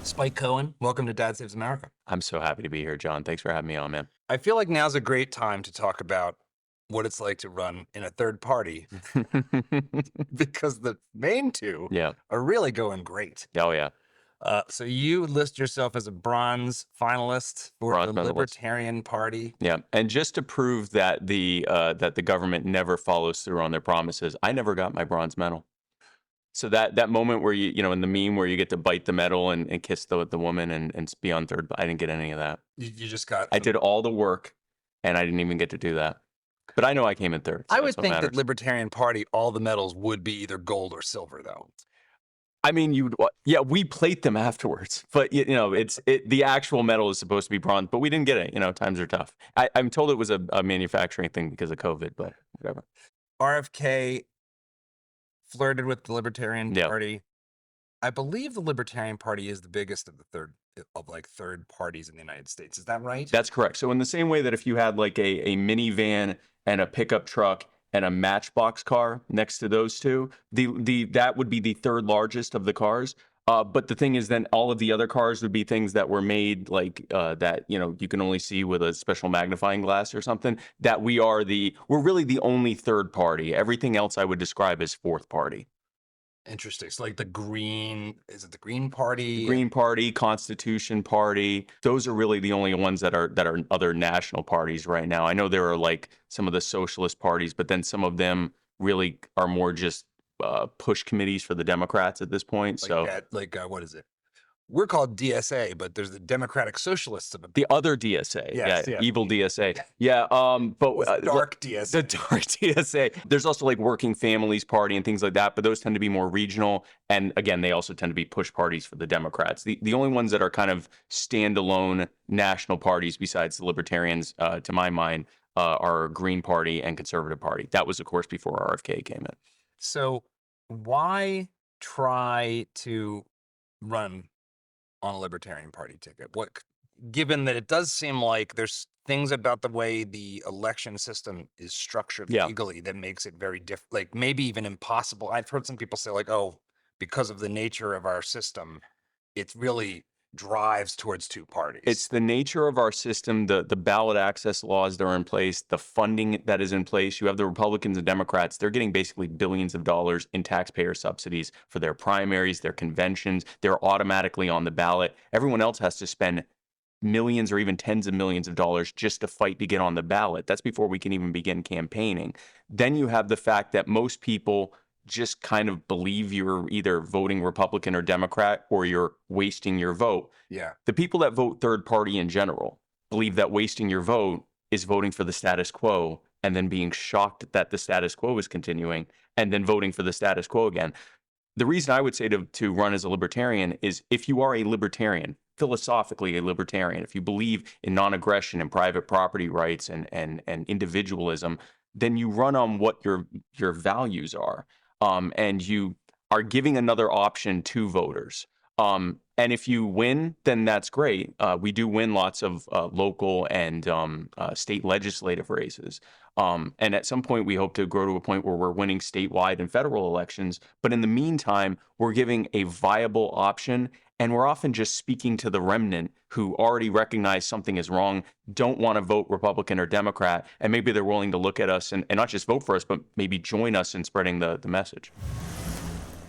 Spike Cohen, welcome to Dad Saves America. I'm so happy to be here, John. Thanks for having me on, man. I feel like now's a great time to talk about what it's like to run in a third party because the main two Yeah. are really going great. Oh, yeah. So you list yourself as a bronze finalist for Bronze the medalist. Libertarian Party. Yeah. And just to prove that the government never follows through on their promises, I never got my bronze medal. So that moment where you know, in the meme where you get to bite the medal and kiss the woman and be on third, I didn't get any of that. You just got. I did all the work and I didn't even get to do that. But I know I came in third. So I would that's what think that matters. Libertarian Party, all the medals would be either gold or silver, though. I mean, yeah, we plate them afterwards, but you know, the actual medal is supposed to be bronze, but we didn't get it. You know, times are tough. I'm told it was a manufacturing thing because of COVID, but whatever. RFK flirted with the Libertarian Yeah. Party. I believe the Libertarian Party is the biggest of the third parties in the United States. Is that right? That's correct. So in the same way that if you had like a minivan and a pickup truck and a Matchbox car next to those two, that would be the third largest of the cars. But the thing is, then all of the other cars would be things that were made like that, you know, you can only see with a special magnifying glass or something. That we're really the only third party. Everything else I would describe as fourth party. Interesting. So like is it the Green Party? Green Party, Constitution Party, those are really the only ones that are other national parties right now. I know there are like some of the socialist parties, but then some of them really are more just push committees for the Democrats at this point. What is it? We're called DSA, but there's the Democratic Socialists of the other DSA, yes. Evil DSA, yeah. But dark DSA, the dark DSA. There's also like Working Families Party and things like that, but those tend to be more regional. And again, they also tend to be push parties for the Democrats. The only ones that are kind of standalone national parties besides the Libertarians, to my mind, are Green Party and Conservative Party. That was, of course, before RFK came in. So why try to run on a Libertarian Party ticket? Given that it does seem like there's things about the way the election system is structured legally that makes it very different, like maybe even impossible. I've heard some people say like, oh, because of the nature of our system, it really drives towards two parties. It's the nature of our system, the ballot access laws that are in place, the funding that is in place. You have the Republicans and Democrats. They're getting basically billions of dollars in taxpayer subsidies for their primaries, their conventions. They're automatically on the ballot. Everyone else has to spend millions or even tens of millions of dollars just to fight to get on the ballot. That's before we can even begin campaigning. Then you have the fact that most people just kind of believe you're either voting Republican or Democrat or you're wasting your vote. Yeah. The people that vote third party in general believe that wasting your vote is voting for the status quo and then being shocked that the status quo is continuing and then voting for the status quo again. The reason I would say to run as a libertarian is if you are a libertarian, philosophically a libertarian, if you believe in non-aggression and private property rights and individualism, then you run on what your values are. And you are giving another option to voters. And if you win, then that's great. We do win lots of local and state legislative races. And at some point, we hope to grow to a point where we're winning statewide and federal elections. But in the meantime, we're giving a viable option. And we're often just speaking to the remnant who already recognize something is wrong, don't want to vote Republican or Democrat, and maybe they're willing to look at us and not just vote for us, but maybe join us in spreading the message.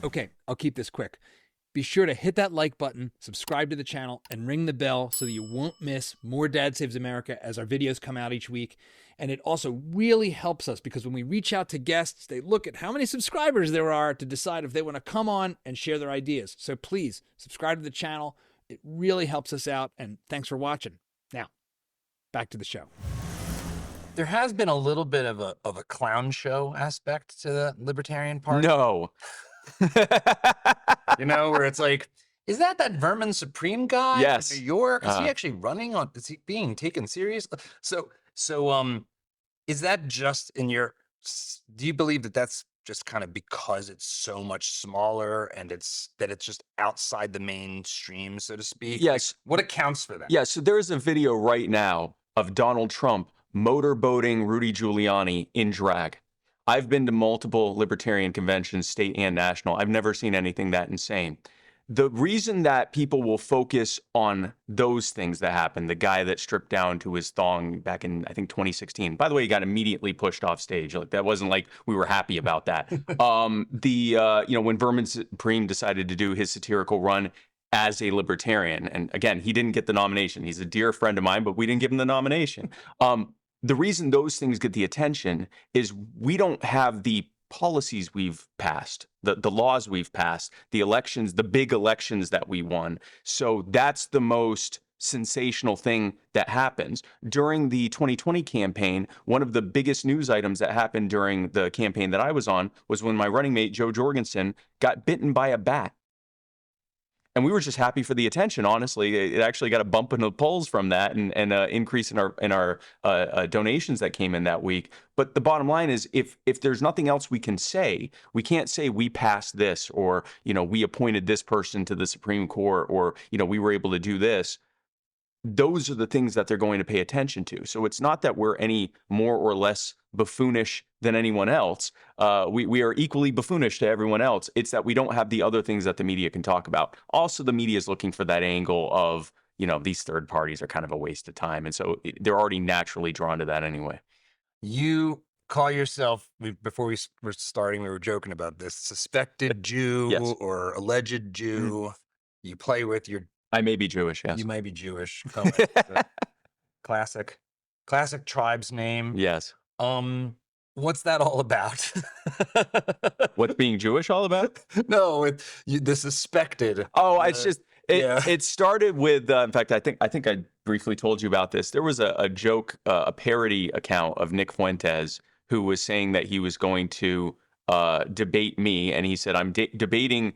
Okay, I'll keep this quick. Be sure to hit that like button, subscribe to the channel, and ring the bell so that you won't miss more Dad Saves America as our videos come out each week. And it also really helps us because when we reach out to guests, they look at how many subscribers there are to decide if they want to come on and share their ideas. So please subscribe to the channel. It really helps us out. And thanks for watching. Now, back to the show. There has been a little bit of a clown show aspect to the Libertarian Party. No. You know, where it's like, is that Vermin Supreme guy yes. in New York? Is he actually running on? Is he being taken seriously? So, is that just in your? Do you believe that that's just kind of because it's so much smaller and it's just outside the mainstream, so to speak? Yes. Like, what accounts for that? Yeah. So there is a video right now of Donald Trump motorboating Rudy Giuliani in drag. I've been to multiple libertarian conventions, state and national. I've never seen anything that insane. the reason that people will focus on those things that happened, the guy that stripped down to his thong back in, I think, 2016. By the way, he got immediately pushed off stage. Like, that wasn't like we were happy about that. When Vermin Supreme decided to do his satirical run as a libertarian, and again, he didn't get the nomination. He's a dear friend of mine, but we didn't give him the nomination. The reason those things get the attention is we don't have the policies we've passed, the laws we've passed, the elections, the big elections that we won. So that's the most sensational thing that happens. During the 2020 campaign, one of the biggest news items that happened during the campaign that I was on was when my running mate, Joe Jorgensen, got bitten by a bat. And we were just happy for the attention. Honestly, it actually got a bump in the polls from that, and an increase in our donations that came in that week. But the bottom line is, if there's nothing else we can say, we can't say we passed this, or we appointed this person to the Supreme Court, or we were able to do this. Those are the things that they're going to pay attention to. So it's not that we're any more or less buffoonish than anyone else. We are equally buffoonish to everyone else. It's that we don't have the other things that the media can talk about. Also, the media is looking for that angle of, these third parties are kind of a waste of time. And so they're already naturally drawn to that anyway. You call yourself, before we were starting, we were joking about this, suspected Jew Yes. or alleged Jew. You play with your... I may be Jewish, yes. You may be Jewish. Classic tribe's name. Yes. What's that all about? What's being Jewish all about? No, the suspected. Oh, it's just yeah. It started with. In fact, I think I briefly told you about this. There was a joke, a parody account of Nick Fuentes, who was saying that he was going to debate me, and he said, "I'm debating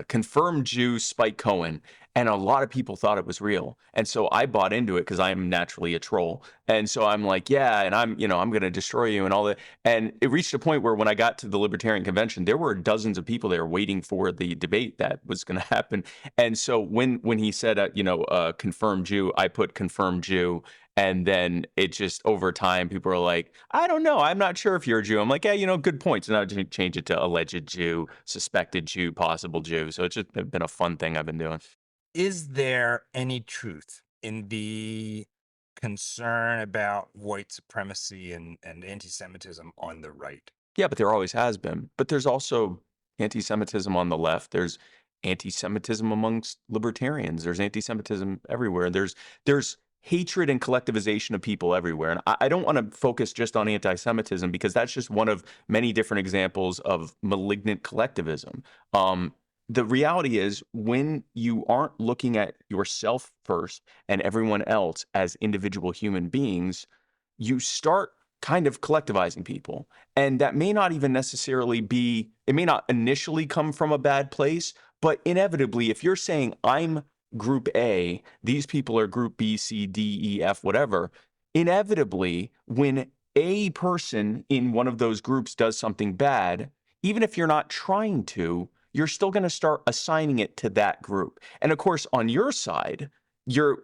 confirmed Jew Spike Cohen." And a lot of people thought it was real. And so I bought into it because I am naturally a troll. And so I'm like, yeah, and I'm going to destroy you and all that. And it reached a point where when I got to the Libertarian Convention, there were dozens of people there waiting for the debate that was going to happen. And so when he said, confirmed Jew, I put confirmed Jew. And then it just, over time, people are like, I don't know, I'm not sure if you're a Jew. I'm like, yeah, good point. So now I change it to alleged Jew, suspected Jew, possible Jew. So it's just been a fun thing I've been doing. Is there any truth in the concern about white supremacy and anti-Semitism on the right? Yeah, but there always has been. But there's also anti-Semitism on the left. There's anti-Semitism amongst libertarians. There's anti-Semitism everywhere. There's hatred and collectivization of people everywhere. And I don't want to focus just on anti-Semitism because that's just one of many different examples of malignant collectivism. The reality is, when you aren't looking at yourself first and everyone else as individual human beings, you start kind of collectivizing people. And that may not even necessarily be, it may not initially come from a bad place, but inevitably, if you're saying I'm group A, these people are group B, C, D, E, F, whatever, inevitably, when a person in one of those groups does something bad, even if you're not trying to, you're still going to start assigning it to that group. And of course, on your side,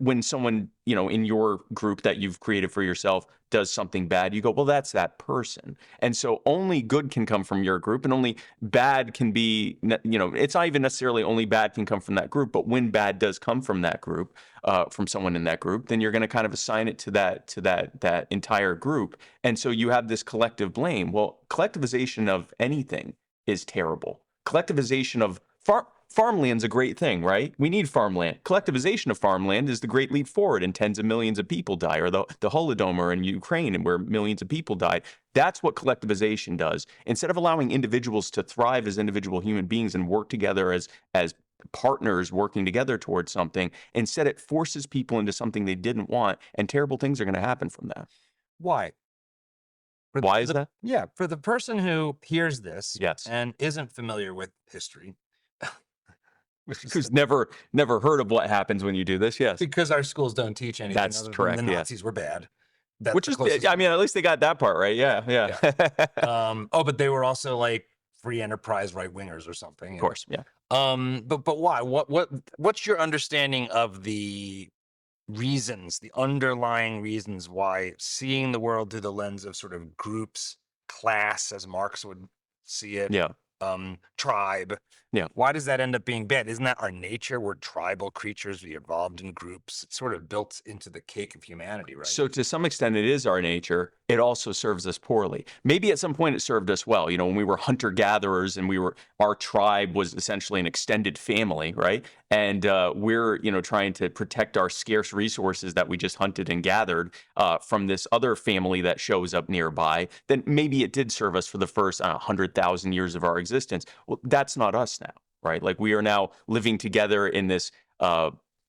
when someone, in your group that you've created for yourself does something bad, you go, well, that's that person. And so only good can come from your group, and only bad can be, it's not even necessarily only bad can come from that group, but when bad does come from that group, from someone in that group, then you're going to kind of assign it to that entire group. And so you have this collective blame. Well, collectivization of anything is terrible. Collectivization of farmland's a great thing, right? We need farmland. Collectivization of farmland is the great leap forward, and tens of millions of people die, or the Holodomor in Ukraine, and where millions of people died. That's what collectivization does. Instead of allowing individuals to thrive as individual human beings and work together as partners working together towards something, instead it forces people into something they didn't want, and terrible things are going to happen from that. Why? Why is that? Yeah, for the person who hears this, yes, and isn't familiar with history, who's never heard of what happens when you do this, yes, because our schools don't teach anything. That's other correct. Than the Nazis were bad. That's which is, I mean, at least they got that part right. Yeah. But they were also like free enterprise right wingers or something. Of course, yeah. But why? What's your understanding of the reasons, the underlying reasons why seeing the world through the lens of sort of groups, class, as Marx would see it, yeah, tribe, Yeah. Why does that end up being bad? Isn't that our nature? We're tribal creatures. We evolved in groups. It's sort of built into the cake of humanity, right? So to some extent, it is our nature. It also serves us poorly. Maybe at some point it served us well. You know, when we were hunter gatherers and our tribe was essentially an extended family, right? And we're, trying to protect our scarce resources that we just hunted and gathered from this other family that shows up nearby. Then maybe it did serve us for the first 100,000 years of our existence. Well, that's not us now, right? Like we are now living together in this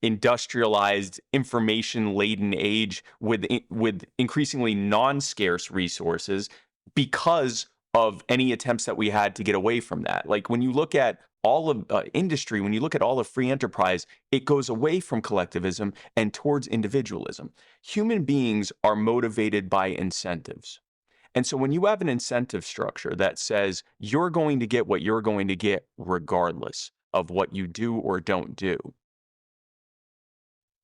industrialized, information-laden age with increasingly non-scarce resources because of any attempts that we had to get away from that. Like when you look at all of industry, when you look at all of free enterprise, it goes away from collectivism and towards individualism. Human beings are motivated by incentives. And so when you have an incentive structure that says you're going to get what you're going to get regardless of what you do or don't do,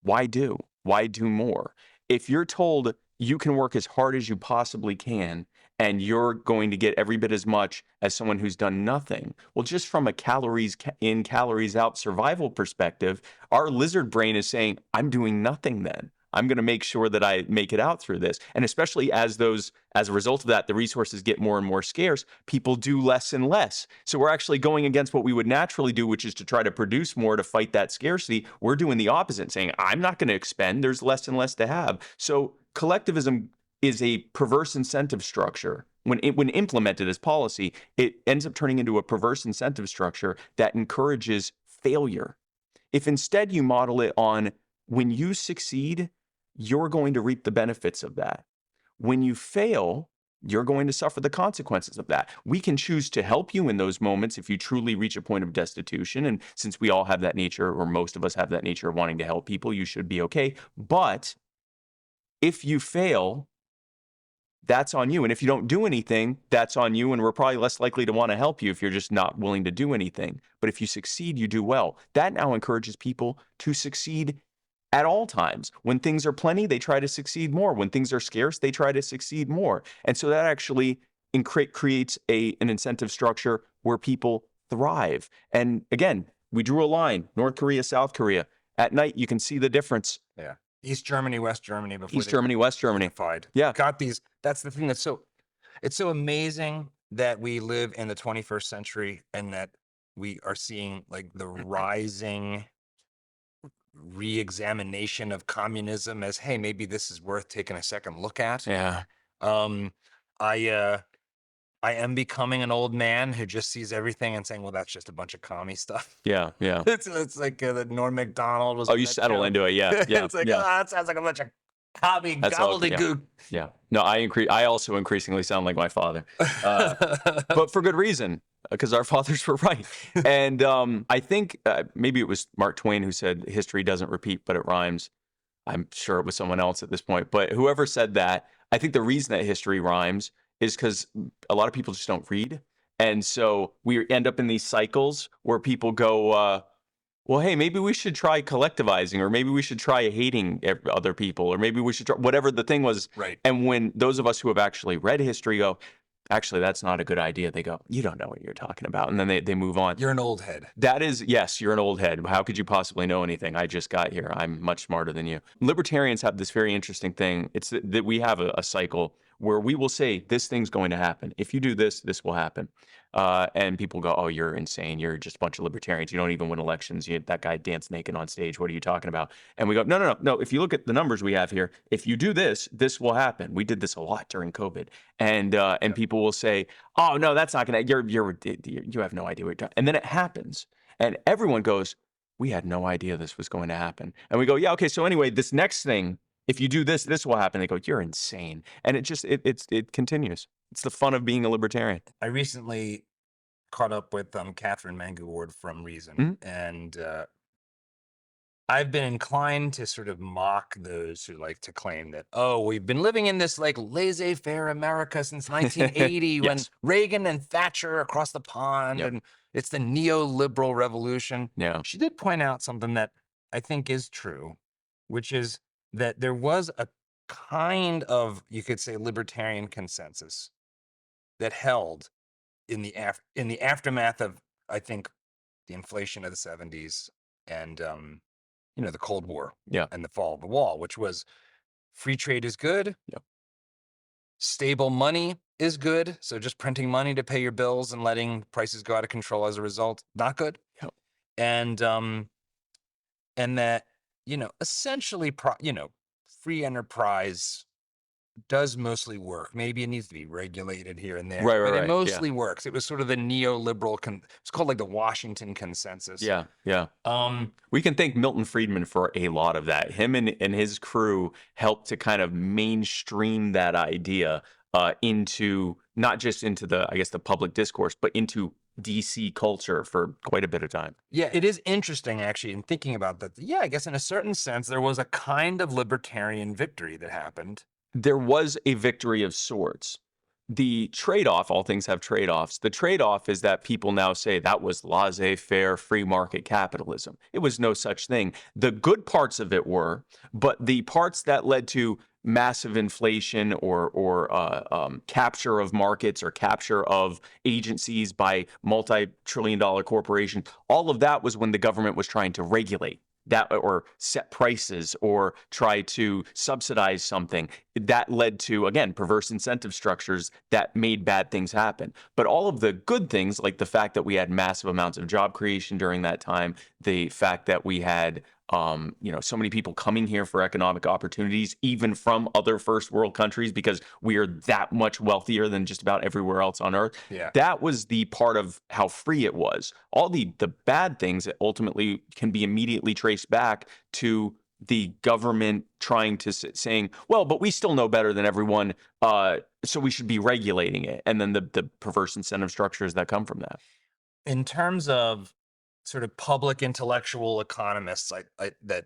why do? Why do more? If you're told you can work as hard as you possibly can and you're going to get every bit as much as someone who's done nothing, well, just from a calories in, calories out survival perspective, our lizard brain is saying, I'm doing nothing then. I'm going to make sure that I make it out through this. And especially as a result of that, the resources get more and more scarce, people do less and less. So we're actually going against what we would naturally do, which is to try to produce more to fight that scarcity. We're doing the opposite, saying, I'm not going to expend. There's less and less to have. So collectivism is a perverse incentive structure. When implemented as policy, it ends up turning into a perverse incentive structure that encourages failure. If instead you model it on when you succeed, you're going to reap the benefits of that. When you fail, you're going to suffer the consequences of that. We can choose to help you in those moments if you truly reach a point of destitution. And since we all have that nature, or most of us have that nature of wanting to help people, you should be okay. But if you fail, that's on you. And if you don't do anything, that's on you. And we're probably less likely to want to help you if you're just not willing to do anything. But if you succeed, you do well. That now encourages people to succeed at all times. When things are plenty, they try to succeed more. When things are scarce, they try to succeed more. And so that actually creates an incentive structure where people thrive. And again, we drew a line, North Korea, South Korea. At night, you can see the difference. Yeah. East Germany, West Germany. Before East Germany, West Germany. Unified. Yeah. Got these. That's the thing it's so amazing that we live in the 21st century and that we are seeing like the rising re-examination of communism as, hey, maybe this is worth taking a second look at. Yeah. I am becoming an old man who just sees everything and saying, well, that's just a bunch of commie stuff. Yeah. Yeah. It's like that Norm Macdonald was. Oh, you settle into it. Yeah. Yeah. It's like, yeah. oh, that sounds like a bunch of commie gobbledygook. Yeah. No, I also increasingly sound like my father, but for good reason, because our fathers were right. And I think maybe it was Mark Twain who said, history doesn't repeat, but it rhymes. I'm sure it was someone else at this point, but whoever said that, I think the reason that history rhymes is because a lot of people just don't read. And so we end up in these cycles where people go, well, hey, maybe we should try collectivizing, or maybe we should try hating other people, or maybe we should try whatever the thing was. Right. And when those of us who have actually read history go, actually, that's not a good idea, they go, you don't know what you're talking about. And then they move on. You're an old head. That is, yes, you're an old head. How could you possibly know anything? I just got here. I'm much smarter than you. Libertarians have this very interesting thing. It's that we have a cycle where we will say, this thing's going to happen. If you do this, this will happen. And people go, oh, you're insane. You're just a bunch of libertarians. You don't even win elections. That guy danced naked on stage. What are you talking about? And we go, no. If you look at the numbers we have here, if you do this, this will happen. We did this a lot during COVID. And people will say, oh, no, that's not going to, you have no idea what you're talking. And then it happens. And everyone goes, we had no idea this was going to happen. And we go, yeah, okay. So anyway, this next thing, if you do this, this will happen. They go, you're insane. And it continues. It's the fun of being a libertarian. I recently caught up with Catherine Mangu-Ward from Reason, and I've been inclined to sort of mock those who like to claim that, oh, we've been living in this like laissez-faire America since 1980 Yes. when Reagan and Thatcher across the pond, Yep. and it's the neoliberal revolution. Yeah. She did point out something that I think is true, which is that there was a kind of, you could say, libertarian consensus that held in the aftermath of, I think, the inflation of the 70s, and the Cold War Yeah. and the fall of the wall, which was free trade is good. Yep. Stable money is good. So just printing money to pay your bills and letting prices go out of control as a result, not good. Yep. And that, essentially, free enterprise does mostly work. Maybe it needs to be regulated here and there, Right, but it yeah. mostly works. It was sort of the neoliberal, it's called like the Washington Consensus. Yeah. We can thank Milton Friedman for a lot of that. Him and his crew helped to kind of mainstream that idea into not just into the public discourse, but into DC culture for quite a bit of time. Yeah, it is interesting actually in thinking about that. Yeah, I guess in a certain sense, there was a kind of libertarian victory that happened. There was a victory of sorts. The trade-off, all things have trade-offs. The trade-off is that people now say that was laissez-faire free market capitalism. It was no such thing. The good parts of it were, but the parts that led to massive inflation or capture of markets or capture of agencies by multi-trillion-dollar corporations, all of that was when the government was trying to regulate that or set prices or try to subsidize something. That led to, again, perverse incentive structures that made bad things happen. But all of the good things, like the fact that we had massive amounts of job creation during that time, the fact that we had so many people coming here for economic opportunities, even from other first world countries, because we are that much wealthier than just about everywhere else on earth. Yeah. That was the part of how free it was. All the bad things that ultimately can be immediately traced back to the government trying to saying, well, but we still know better than everyone, so we should be regulating it. And then the perverse incentive structures that come from that. In terms of sort of public intellectual economists that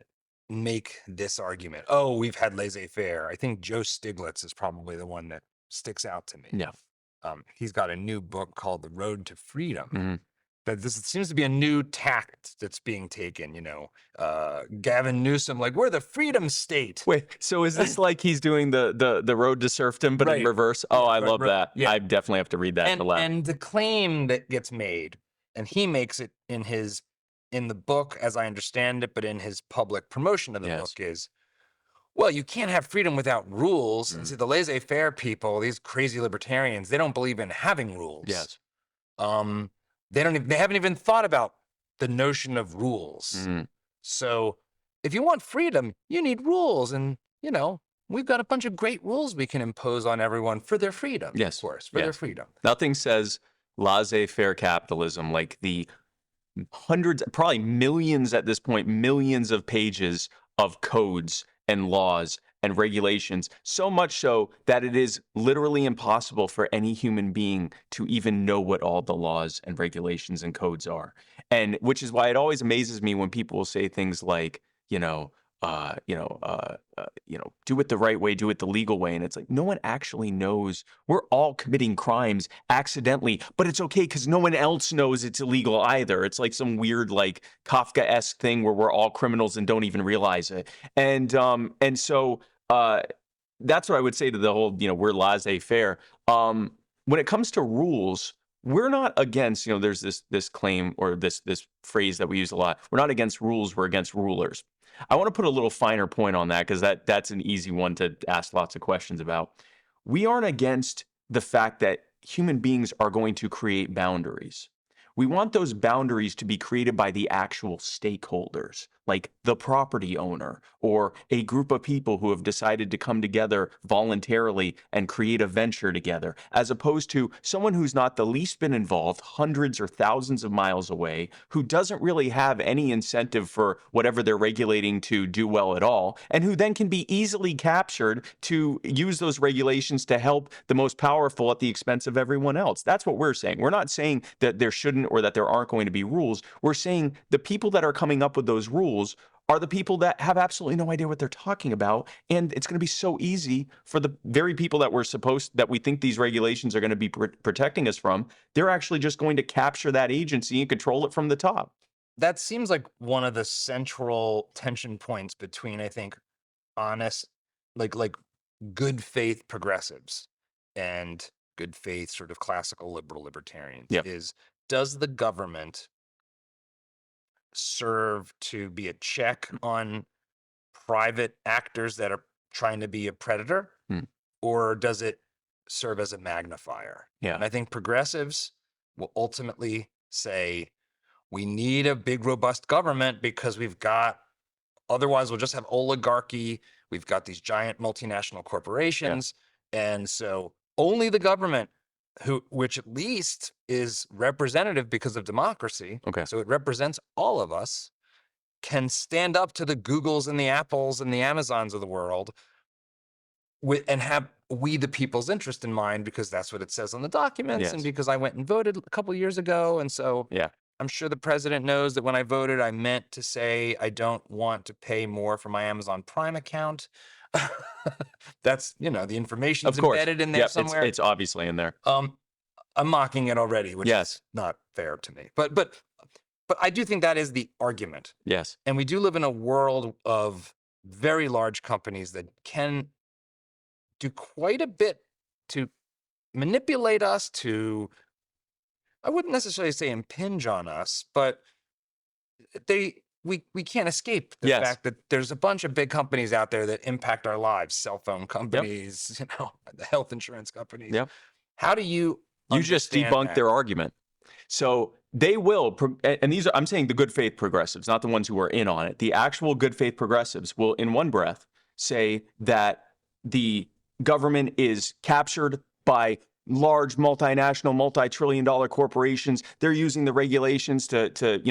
make this argument, oh, we've had laissez-faire. I think Joe Stiglitz is probably the one that sticks out to me. Yeah. He's got a new book called The Road to Freedom. Mm-hmm. That this seems to be a new tact that's being taken. Gavin Newsom, like, we're the freedom state. Wait, so is this like he's doing the road to serfdom, but in Right. reverse? Oh, I love right. that. Yeah. I definitely have to read that to laugh. And the claim that gets made, and he makes it in the book, as I understand it, but in his public promotion of the Yes. book is, well, you can't have freedom without rules. Mm. And see, the laissez-faire people, these crazy libertarians, they don't believe in having rules. Yes. They haven't even thought about the notion of rules. Mm-hmm. So if you want freedom, you need rules. And, we've got a bunch of great rules we can impose on everyone for their freedom. Yes. Of course, for their freedom. Nothing says laissez-faire capitalism like the hundreds, probably millions at this point, millions of pages of codes and laws and regulations, so much so that it is literally impossible for any human being to even know what all the laws and regulations and codes are. And which is why it always amazes me when people will say things like, do it the right way, do it the legal way. And it's like, no one actually knows. We're all committing crimes accidentally, but it's okay because no one else knows it's illegal either. It's like some weird, like Kafka-esque thing where we're all criminals and don't even realize it. And so that's what I would say to the whole, we're laissez-faire. When it comes to rules, we're not against, there's this claim or this phrase that we use a lot. We're not against rules, we're against rulers. I want to put a little finer point on that because that's an easy one to ask lots of questions about. We aren't against the fact that human beings are going to create boundaries. We want those boundaries to be created by the actual stakeholders, like the property owner or a group of people who have decided to come together voluntarily and create a venture together, as opposed to someone who's not the least bit involved, hundreds or thousands of miles away, who doesn't really have any incentive for whatever they're regulating to do well at all, and who then can be easily captured to use those regulations to help the most powerful at the expense of everyone else. That's what we're saying. We're not saying that there shouldn't or that there aren't going to be rules. We're saying the people that are coming up with those rules are the people that have absolutely no idea what they're talking about. And it's going to be so easy for the very people that we think these regulations are going to be protecting us from. They're actually just going to capture that agency and control it from the top. That seems like one of the central tension points between, I think, honest, like good faith progressives and good faith sort of classical liberal libertarians. Yep. Is, does the government serve to be a check on private actors that are trying to be a predator? Hmm. Or does it serve as a magnifier? Yeah. And I think progressives will ultimately say, we need a big, robust government because otherwise we'll just have oligarchy. We've got these giant multinational corporations. And so only the government, which at least is representative because of democracy, Okay. so it represents all of us, can stand up to the Googles and the Apples and the Amazons of the world and have we the people's interest in mind, because that's what it says on the documents, and Yes. because I went and voted a couple years ago. And so Yeah. I'm sure the president knows that when I voted, I meant to say I don't want to pay more for my Amazon Prime account. That's, the information's Of course. embedded in there Yep, somewhere. it's obviously in there. I'm mocking it already, which Yes. is not fair to me. But I do think that is the argument. Yes. And we do live in a world of very large companies that can do quite a bit to manipulate us, I wouldn't necessarily say impinge on us, but we can't escape the Yes. fact that there's a bunch of big companies out there that impact our lives, cell phone companies, the health insurance companies. Yep. How do you just understand debunked that? their argument. So they will, and these are, I'm saying the good faith progressives, not the ones who are in on it. The actual good faith progressives will, in one breath, say that the government is captured by large multinational, multi-trillion-dollar corporations. They're using the regulations to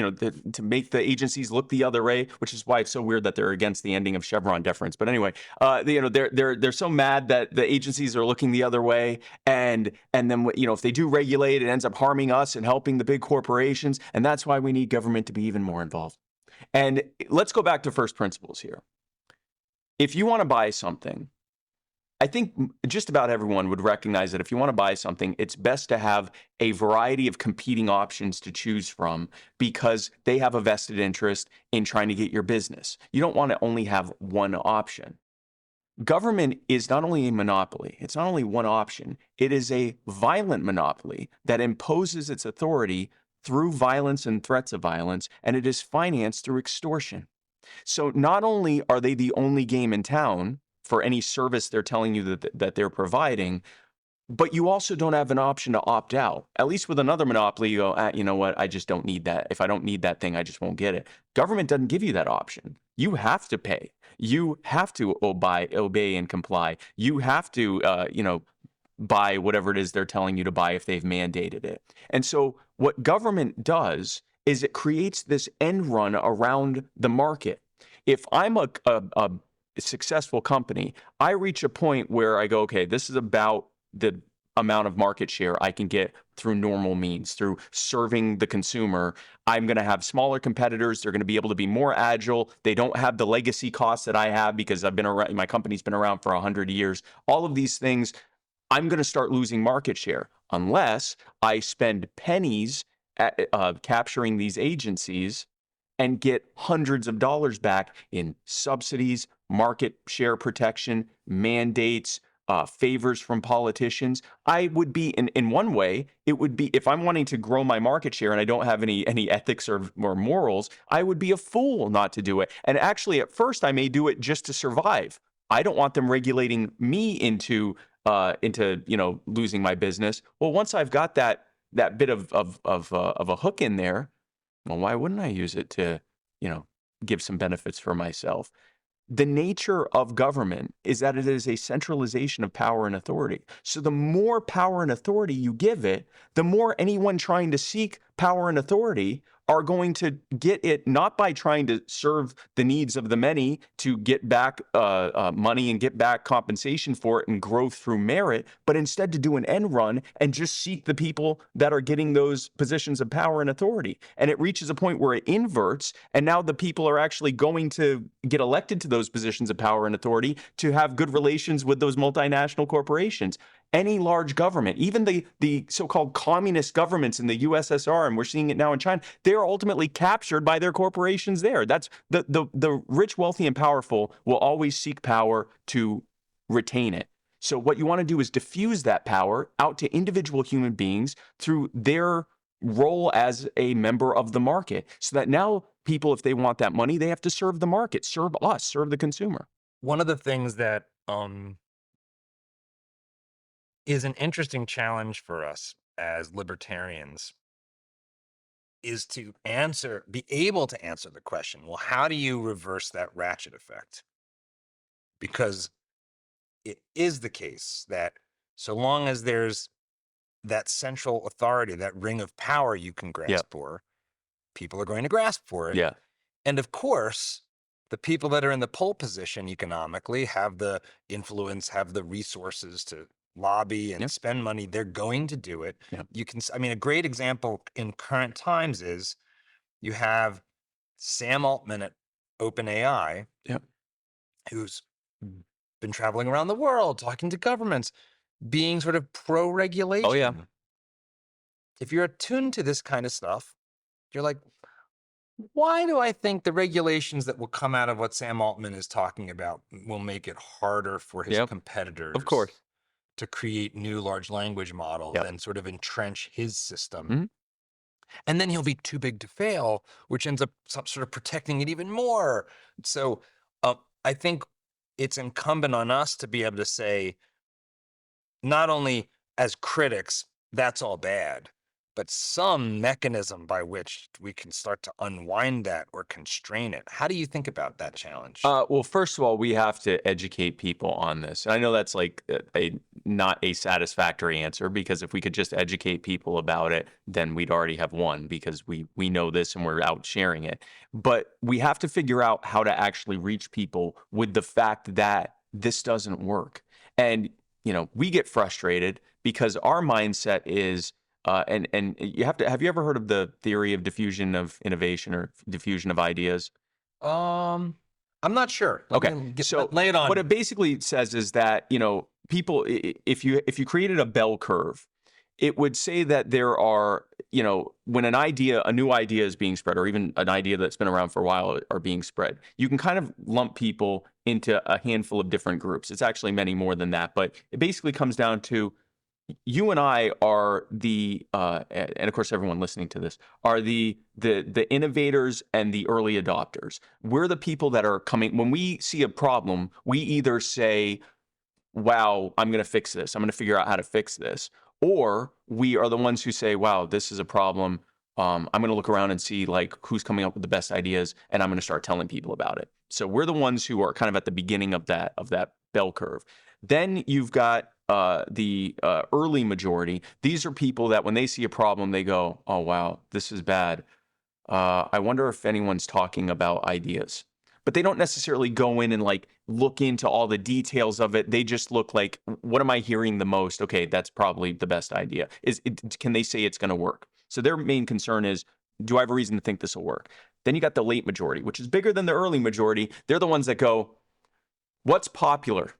make the agencies look the other way, which is why it's so weird that they're against the ending of Chevron deference. But anyway, they're so mad that the agencies are looking the other way, and then if they do regulate, it ends up harming us and helping the big corporations, and that's why we need government to be even more involved. And let's go back to first principles here. If you want to buy something, I think just about everyone would recognize that if you want to buy something, it's best to have a variety of competing options to choose from, because they have a vested interest in trying to get your business. You don't want to only have one option. Government is not only a monopoly, it's not only one option, it is a violent monopoly that imposes its authority through violence and threats of violence, and it is financed through extortion. So not only are they the only game in town for any service they're telling you that they're providing, but you also don't have an option to opt out. At least with another monopoly, you go, you know what, I just don't need that. If I don't need that thing, I just won't get it. Government doesn't give you that option. You have to pay. You have to obey and comply. You have to, buy whatever it is they're telling you to buy if they've mandated it. And so what government does is it creates this end run around the market. If I'm a successful company, I reach a point where I go, okay, this is about the amount of market share I can get through normal means, through serving the consumer. I'm going to have smaller competitors. They're going to be able to be more agile. They don't have the legacy costs that I have because I've been around, my company's been around for 100 years. All of these things, I'm going to start losing market share unless I spend pennies at capturing these agencies and get hundreds of dollars back in subsidies, market share protection, mandates, favors from politicians. I would be, in one way, it would be, if I'm wanting to grow my market share and I don't have any ethics or morals, I would be a fool not to do it. And actually, at first, I may do it just to survive. I don't want them regulating me into losing my business. Well, once I've got that bit of a hook in there, well, why wouldn't I use it to, give some benefits for myself? The nature of government is that it is a centralization of power and authority. So the more power and authority you give it, the more anyone trying to seek power and authority are going to get it, not by trying to serve the needs of the many to get back money and get back compensation for it and growth through merit, but instead to do an end run and just seek the people that are getting those positions of power and authority. And it reaches a point where it inverts, and now the people are actually going to get elected to those positions of power and authority to have good relations with those multinational corporations. Any large government, even the so-called communist governments in the USSR, and we're seeing it now in China, they're ultimately captured by their corporations there. That's the rich, wealthy, and powerful will always seek power to retain it. So what you want to do is diffuse that power out to individual human beings through their role as a member of the market, so that now people, if they want that money, they have to serve the market, serve us, serve the consumer. One of the things that is an interesting challenge for us as libertarians is to be able to answer the question, well, how do you reverse that ratchet effect? Because it is the case that so long as there's that central authority, that ring of power you can grasp for, people are going to grasp for it. Yeah. And of course, the people that are in the pole position economically have the influence, have the resources to lobby and spend money. They're going to do it. Yeah. You can, I mean, a great example in current times is you have Sam Altman at OpenAI, who's been traveling around the world, talking to governments, being sort of pro-regulation. Oh, yeah. If you're attuned to this kind of stuff, you're like, why do I think the regulations that will come out of what Sam Altman is talking about will make it harder for his competitors, of course, to create new large language models and sort of entrench his system? Mhm. And then he'll be too big to fail, which ends up sort of protecting it even more. So I think it's incumbent on us to be able to say, not only as critics, that's all bad, but some mechanism by which we can start to unwind that or constrain it. How do you think about that challenge? Well, first of all, we have to educate people on this. And I know that's like not a satisfactory answer, because if we could just educate people about it, then we'd already have won, because we know this and we're out sharing it. But we have to figure out how to actually reach people with the fact that this doesn't work. And, you know, we get frustrated because our mindset is, and you have you ever heard of the theory of diffusion of innovation or diffusion of ideas? I'm not sure. So lay it on. What it basically says is that, you know, people, if you created a bell curve, it would say that there are, you know, when a new idea is being spread, or even an idea that's been around for a while are being spread, you can kind of lump people into a handful of different groups. It's actually many more than that, but it basically comes down to, you and I are the, and of course everyone listening to this, are the innovators and the early adopters. We're the people that are coming, when we see a problem, we either say, wow, I'm going to fix this, I'm going to figure out how to fix this. Or we are the ones who say, wow, this is a problem. I'm going to look around and see like who's coming up with the best ideas, and I'm going to start telling people about it. So we're the ones who are kind of at the beginning of that bell curve. Then you've got the early majority. These are people that when they see a problem, they go, oh, wow, this is bad. I wonder if anyone's talking about ideas. But they don't necessarily go in and like look into all the details of it. They just look like, what am I hearing the most? Okay, that's probably the best idea. Can they say it's going to work? So their main concern is, do I have a reason to think this will work? Then you got the late majority, which is bigger than the early majority. They're the ones that go, what's popular?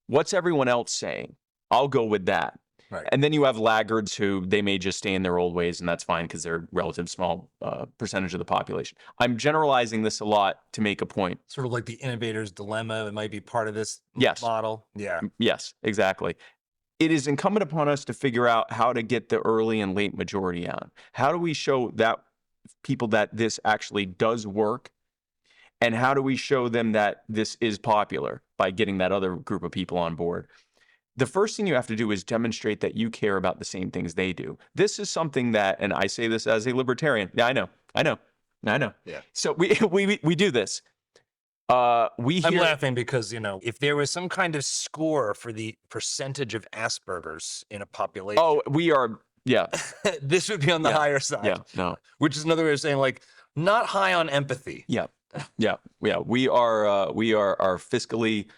What's everyone else saying? I'll go with that. Right. And then you have laggards who they may just stay in their old ways, and that's fine because they're a relative small percentage of the population. I'm generalizing this a lot to make a point. Sort of like the innovator's dilemma. It might be part of this model. Yeah. Yes, exactly. It is incumbent upon us to figure out how to get the early and late majority out. How do we show that people that this actually does work? And how do we show them that this is popular by getting that other group of people on board? The first thing you have to do is demonstrate that you care about the same things they do. This is something that, and I say this as a libertarian. Yeah, I know. Yeah. So we do this. I'm laughing because, you know, if there was some kind of score for the percentage of Asperger's in a population. Oh, we are. Yeah. This would be on the higher side. Yeah. No. Which is another way of saying, like, not high on empathy. Yeah. Yeah. Yeah. We are fiscally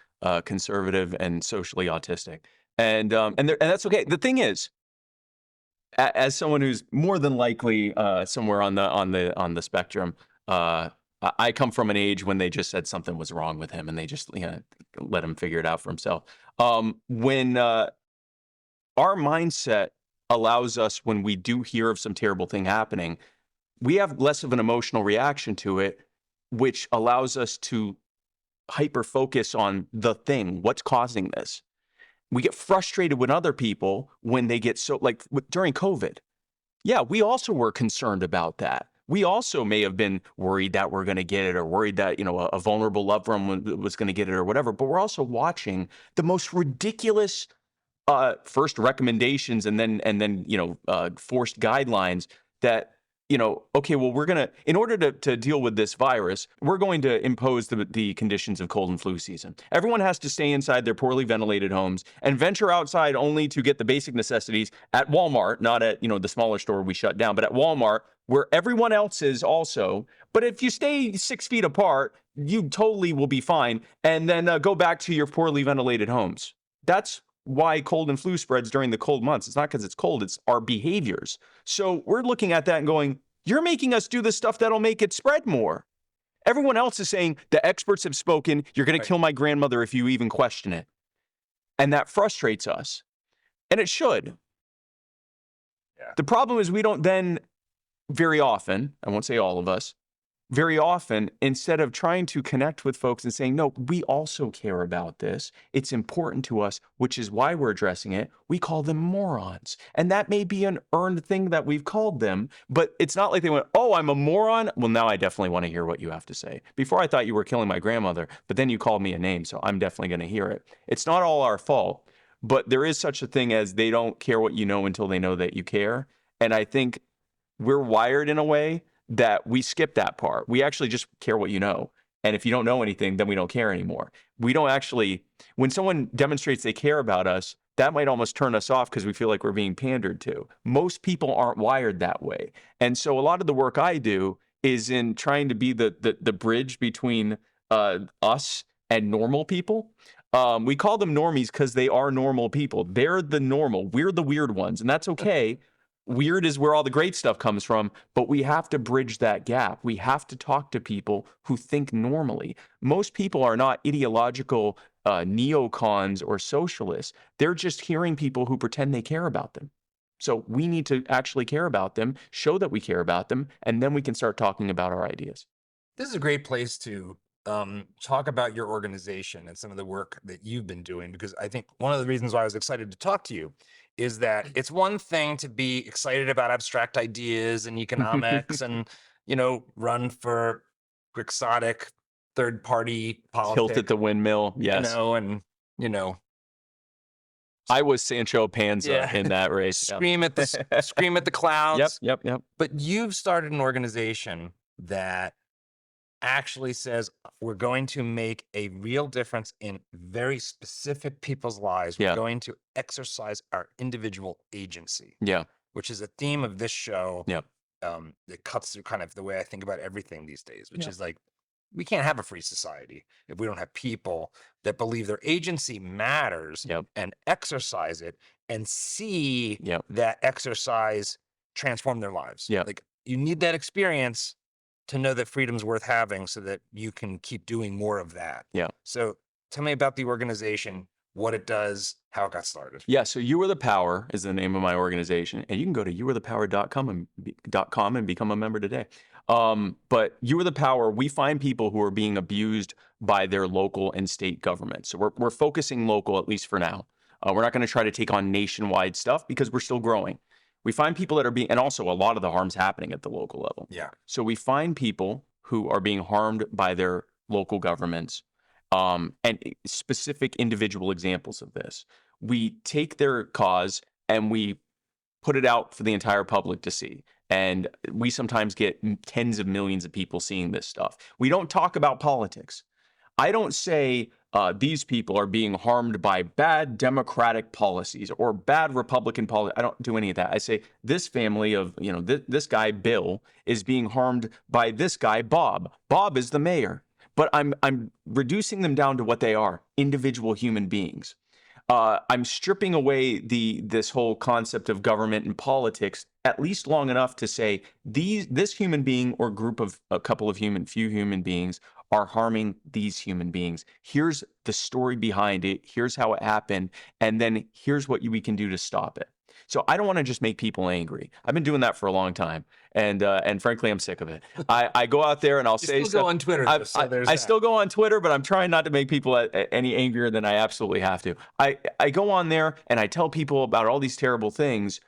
conservative and socially autistic, and that's okay. The thing is, as someone who's more than likely somewhere on the spectrum, I come from an age when they just said something was wrong with him, and they just let him figure it out for himself. When our mindset allows us, when we do hear of some terrible thing happening, we have less of an emotional reaction to it, which allows us to hyper focus on the thing, what's causing this. We get frustrated with other people when they get so, like during COVID. Yeah, we also were concerned about that. we also may have been worried that we're going to get it, or worried that, a vulnerable loved one was going to get it or whatever. But we're also watching the most ridiculous first recommendations and then forced guidelines that, okay, well, in order to deal with this virus, we're going to impose the conditions of cold and flu season. Everyone has to stay inside their poorly ventilated homes and venture outside only to get the basic necessities at Walmart, not at, the smaller store we shut down, but at Walmart, where everyone else is also. But if you stay 6 feet apart, you totally will be fine. And then go back to your poorly ventilated homes. That's why cold and flu spreads during the cold months. It's not because it's cold, it's our behaviors. So we're looking at that and going, you're making us do the stuff that'll make it spread more. Everyone else is saying, the experts have spoken, you're going to kill my grandmother if you even question it. And that frustrates us. And it should. Yeah. The problem is we don't then, very often, I won't say all of us, very often, instead of trying to connect with folks and saying, no, we also care about this, it's important to us, which is why we're addressing it, we call them morons. And that may be an earned thing that we've called them, but it's not like they went, oh, I'm a moron. Well, now I definitely want to hear what you have to say. Before I thought you were killing my grandmother, but then you called me a name, so I'm definitely going to hear it. It's not all our fault, but there is such a thing as they don't care what you know until they know that you care. And I think we're wired in a way that we skip that part. We actually just care what you know. And if you don't know anything, then we don't care anymore. We don't actually, when someone demonstrates they care about us, that might almost turn us off because we feel like we're being pandered to. Most people aren't wired that way. And so a lot of the work I do is in trying to be the bridge between us and normal people. We call them normies because they are normal people. They're the normal. We're the weird ones, and that's okay. Weird is where all the great stuff comes from, but we have to bridge that gap. We have to talk to people who think normally. Most people are not ideological neocons or socialists. They're just hearing people who pretend they care about them. So we need to actually care about them, show that we care about them, and then we can start talking about our ideas. This is a great place to talk about your organization and some of the work that you've been doing, because I think one of the reasons why I was excited to talk to you is that it's one thing to be excited about abstract ideas and economics and, run for quixotic third-party politics. Tilt at the windmill, yes. I was Sancho Panza in that race. Scream at the clouds. Yep. But you've started an organization that actually says we're going to make a real difference in very specific people's lives. We're going to exercise our individual agency. Yeah. Which is a theme of this show. Yeah. That cuts through kind of the way I think about everything these days, which is like, we can't have a free society if we don't have people that believe their agency matters and exercise it and see that exercise transform their lives. Yeah. Like, you need that experience to know that freedom's worth having so that you can keep doing more of that. Yeah. So tell me about the organization, what it does, how it got started. Yeah. So You Are the Power is the name of my organization, and you can go to youarethepower.com and become a member today. But You Are the Power, we find people who are being abused by their local and state governments. So we're focusing local, at least for now. We're not going to try to take on nationwide stuff because we're still growing. We find people that are being, and also a lot of the harm's happening at the local level. Yeah. So we find people who are being harmed by their local governments, and specific individual examples of this. We take their cause and we put it out for the entire public to see. And we sometimes get tens of millions of people seeing this stuff. We don't talk about politics. I don't say these people are being harmed by bad Democratic policies or bad Republican policy. I don't do any of that. I say this family of, this guy, Bill, is being harmed by this guy, Bob. Bob is the mayor. But I'm reducing them down to what they are, individual human beings. I'm stripping away this whole concept of government and politics at least long enough to say this human being or group of few human beings are harming these human beings. Here's the story behind it. Here's how it happened. And then here's what we can do to stop it. So I don't want to just make people angry. I've been doing that for a long time. And frankly, I'm sick of it. I go out there and I'll say still go on Twitter. I still go on Twitter, but I'm trying not to make people any angrier than I absolutely have to. I go on there and I tell people about all these terrible things.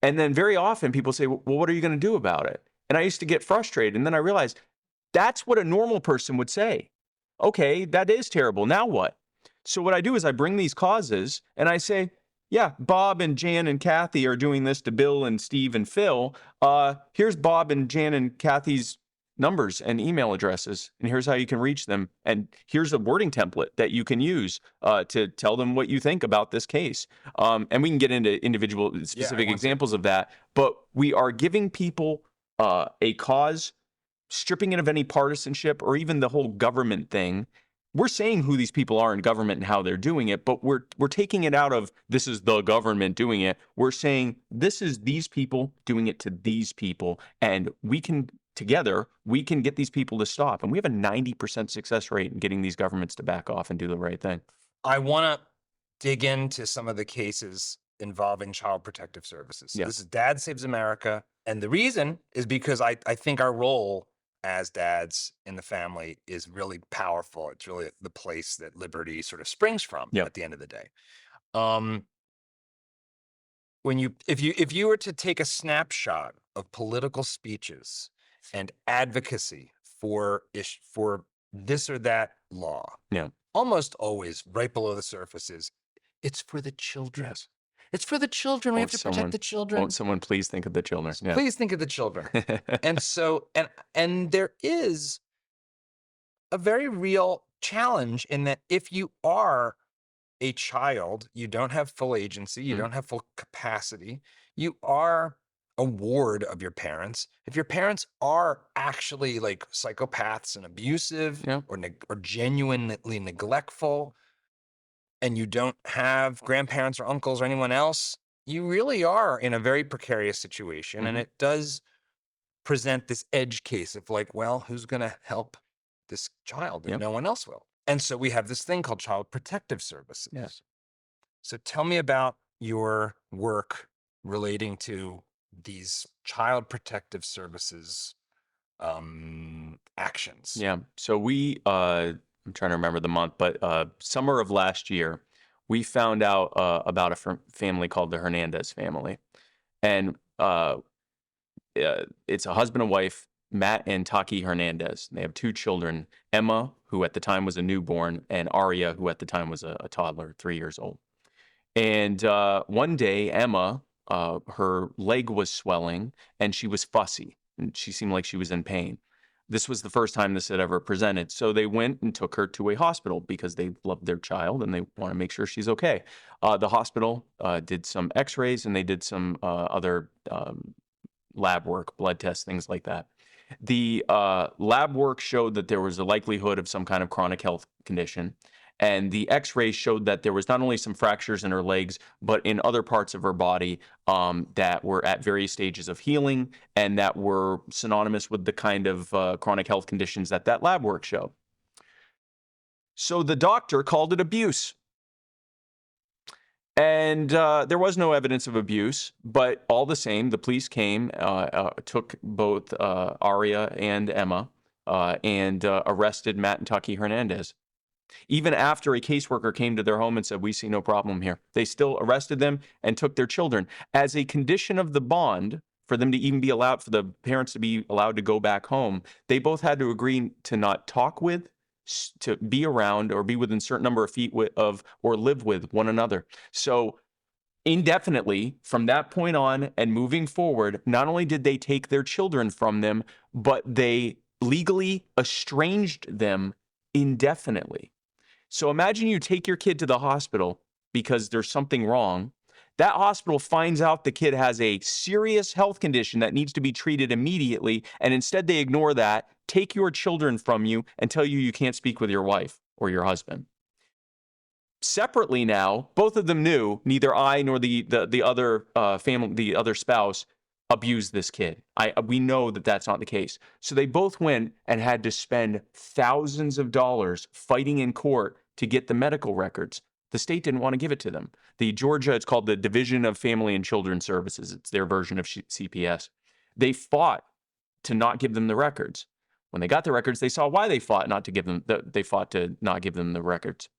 And then very often people say, well, what are you going to do about it? And I used to get frustrated. And then I realized that's what a normal person would say. Okay, that is terrible. Now what? So what I do is I bring these causes and I say, yeah, Bob and Jan and Kathy are doing this to Bill and Steve and Phil. Here's Bob and Jan and Kathy's numbers and email addresses, and here's how you can reach them. And here's a wording template that you can use to tell them what you think about this case. And we can get into individual specific examples of that. But we are giving people a cause, stripping it of any partisanship or even the whole government thing. We're saying who these people are in government and how they're doing it, but we're taking it out of this is the government doing it. We're saying this is these people doing it to these people, and we can together we can get these people to stop. And we have a 90% success rate in getting these governments to back off and do the right thing. I want to dig into some of the cases involving child protective services. So Yeah. this is Dad Saves America, and the reason is because I think our role as dads in the family is really powerful. It's really the place that liberty sort of springs from Yep. at the end of the day. If you were to take a snapshot of political speeches and advocacy for this or that law, Yeah. almost always right below the surface is it's for the children. Yes. It's for the children. We have to protect the children. Won't someone please think of the children? Yeah. Please think of the children. And so, and there is a very real challenge in that if you are a child, you don't have full agency, you don't have full capacity, you are a ward of your parents. If your parents are actually like psychopaths and abusive or genuinely neglectful, and you don't have grandparents or uncles or anyone else, you really are in a very precarious situation. And it does present this edge case of like, well, who's going to help this child if no one else will? And so we have this thing called child protective services. Yes. So tell me about your work relating to these child protective services actions. Yeah. So we, I'm trying to remember the month, but summer of last year, we found out about a family called the Hernandez family. And it's a husband and wife, Matt and Taki Hernandez. They have 2 children, Emma, who at the time was a newborn, and Aria, who at the time was a toddler, 3 years old. And one day, Emma, her leg was swelling and she was fussy and she seemed like she was in pain. This was the first time this had ever presented. So they went and took her to a hospital because they loved their child and they want to make sure she's okay. The hospital did some x-rays and they did some other lab work, blood tests, things like that. The lab work showed that there was a likelihood of some kind of chronic health condition. And the x-rays showed that there was not only some fractures in her legs, but in other parts of her body that were at various stages of healing and that were synonymous with the kind of chronic health conditions that lab work showed. So the doctor called it abuse. And there was no evidence of abuse, but all the same, the police came, took both Aria and Emma, and arrested Matt and Taki Hernandez. Even after a caseworker came to their home and said, we see no problem here, they still arrested them and took their children. As a condition of the bond, for them to even be allowed, for the parents to be allowed to go back home, they both had to agree to not talk with, to be around, or be within a certain number of feet of, or live with one another. So indefinitely, from that point on and moving forward, not only did they take their children from them, but they legally estranged them indefinitely. So imagine you take your kid to the hospital because there's something wrong. That hospital finds out the kid has a serious health condition that needs to be treated immediately, and instead they ignore that, take your children from you, and tell you you can't speak with your wife or your husband. Separately now, both of them knew neither I nor the other family, the other spouse, abused this kid. We know that that's not the case. So they both went and had to spend thousands of dollars fighting in court to get the medical records. The state didn't want to give it to them. It's called the Division of Family and Children Services. It's their version of CPS. They fought to not give them the records. When they got the records, they saw why they fought to not give them the records.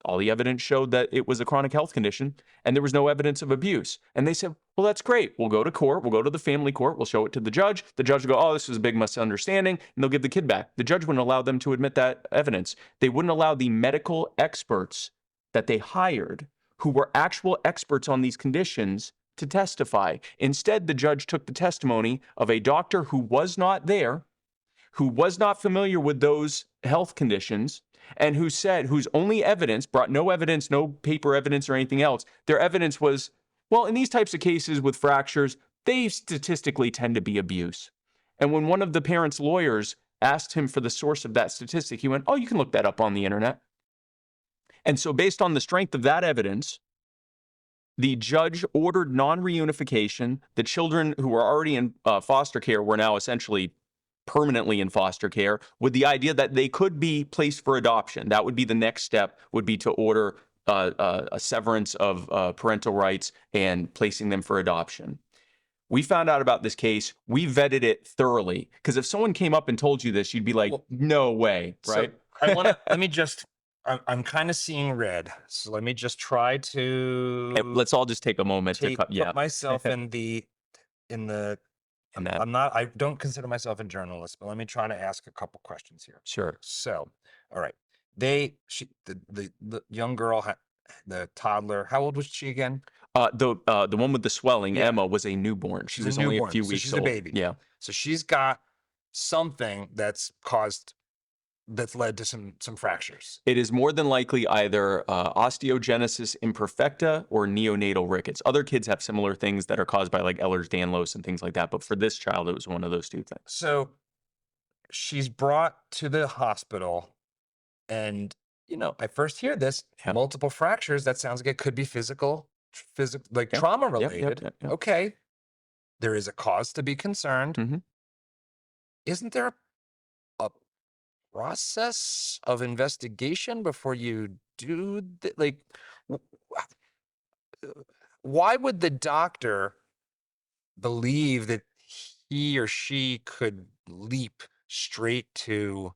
All the evidence showed that it was a chronic health condition and there was no evidence of abuse. And they said, well, that's great. We'll go to court. We'll go to the family court. We'll show it to the judge. The judge will go, oh, this was a big misunderstanding. And they'll give the kid back. The judge wouldn't allow them to admit that evidence. They wouldn't allow the medical experts that they hired, who were actual experts on these conditions, to testify. Instead, the judge took the testimony of a doctor who was not there, who was not familiar with those health conditions, and who said, whose only evidence, brought no evidence, no paper evidence or anything else. Their evidence was, well, in these types of cases with fractures, they statistically tend to be abuse. And when one of the parents' lawyers asked him for the source of that statistic, he went, oh, you can look that up on the internet. And so based on the strength of that evidence, the judge ordered non-reunification. The children who were already in foster care were now essentially permanently in foster care, with the idea that they could be placed for adoption. That would be the next step, would be to order a severance of parental rights and placing them for adoption. We found out about this case. We vetted it thoroughly, because if someone came up and told you this, you'd be like, well, no way, right? So I want to, let me just, I'm kind of seeing red. So let me just try to. Let's all just take a moment to put myself in the, I don't consider myself a journalist, but let me try to ask a couple questions here. Sure. So, all right. The young girl, the toddler, how old was she again? The one with the swelling, Emma, was a newborn. She was only a few weeks she's old. A baby. Yeah. So she's got something that's led to some fractures. It is more than likely either osteogenesis imperfecta or neonatal rickets. Other kids have similar things that are caused by like Ehlers-Danlos and things like that. But for this child, it was one of those two things. So she's brought to the hospital, and, I first hear this, multiple fractures. That sounds like it could be physical, like trauma related. Yep. Okay. There is a cause to be concerned. Mm-hmm. Isn't there a process of investigation before you do why would the doctor believe that he or she could leap straight to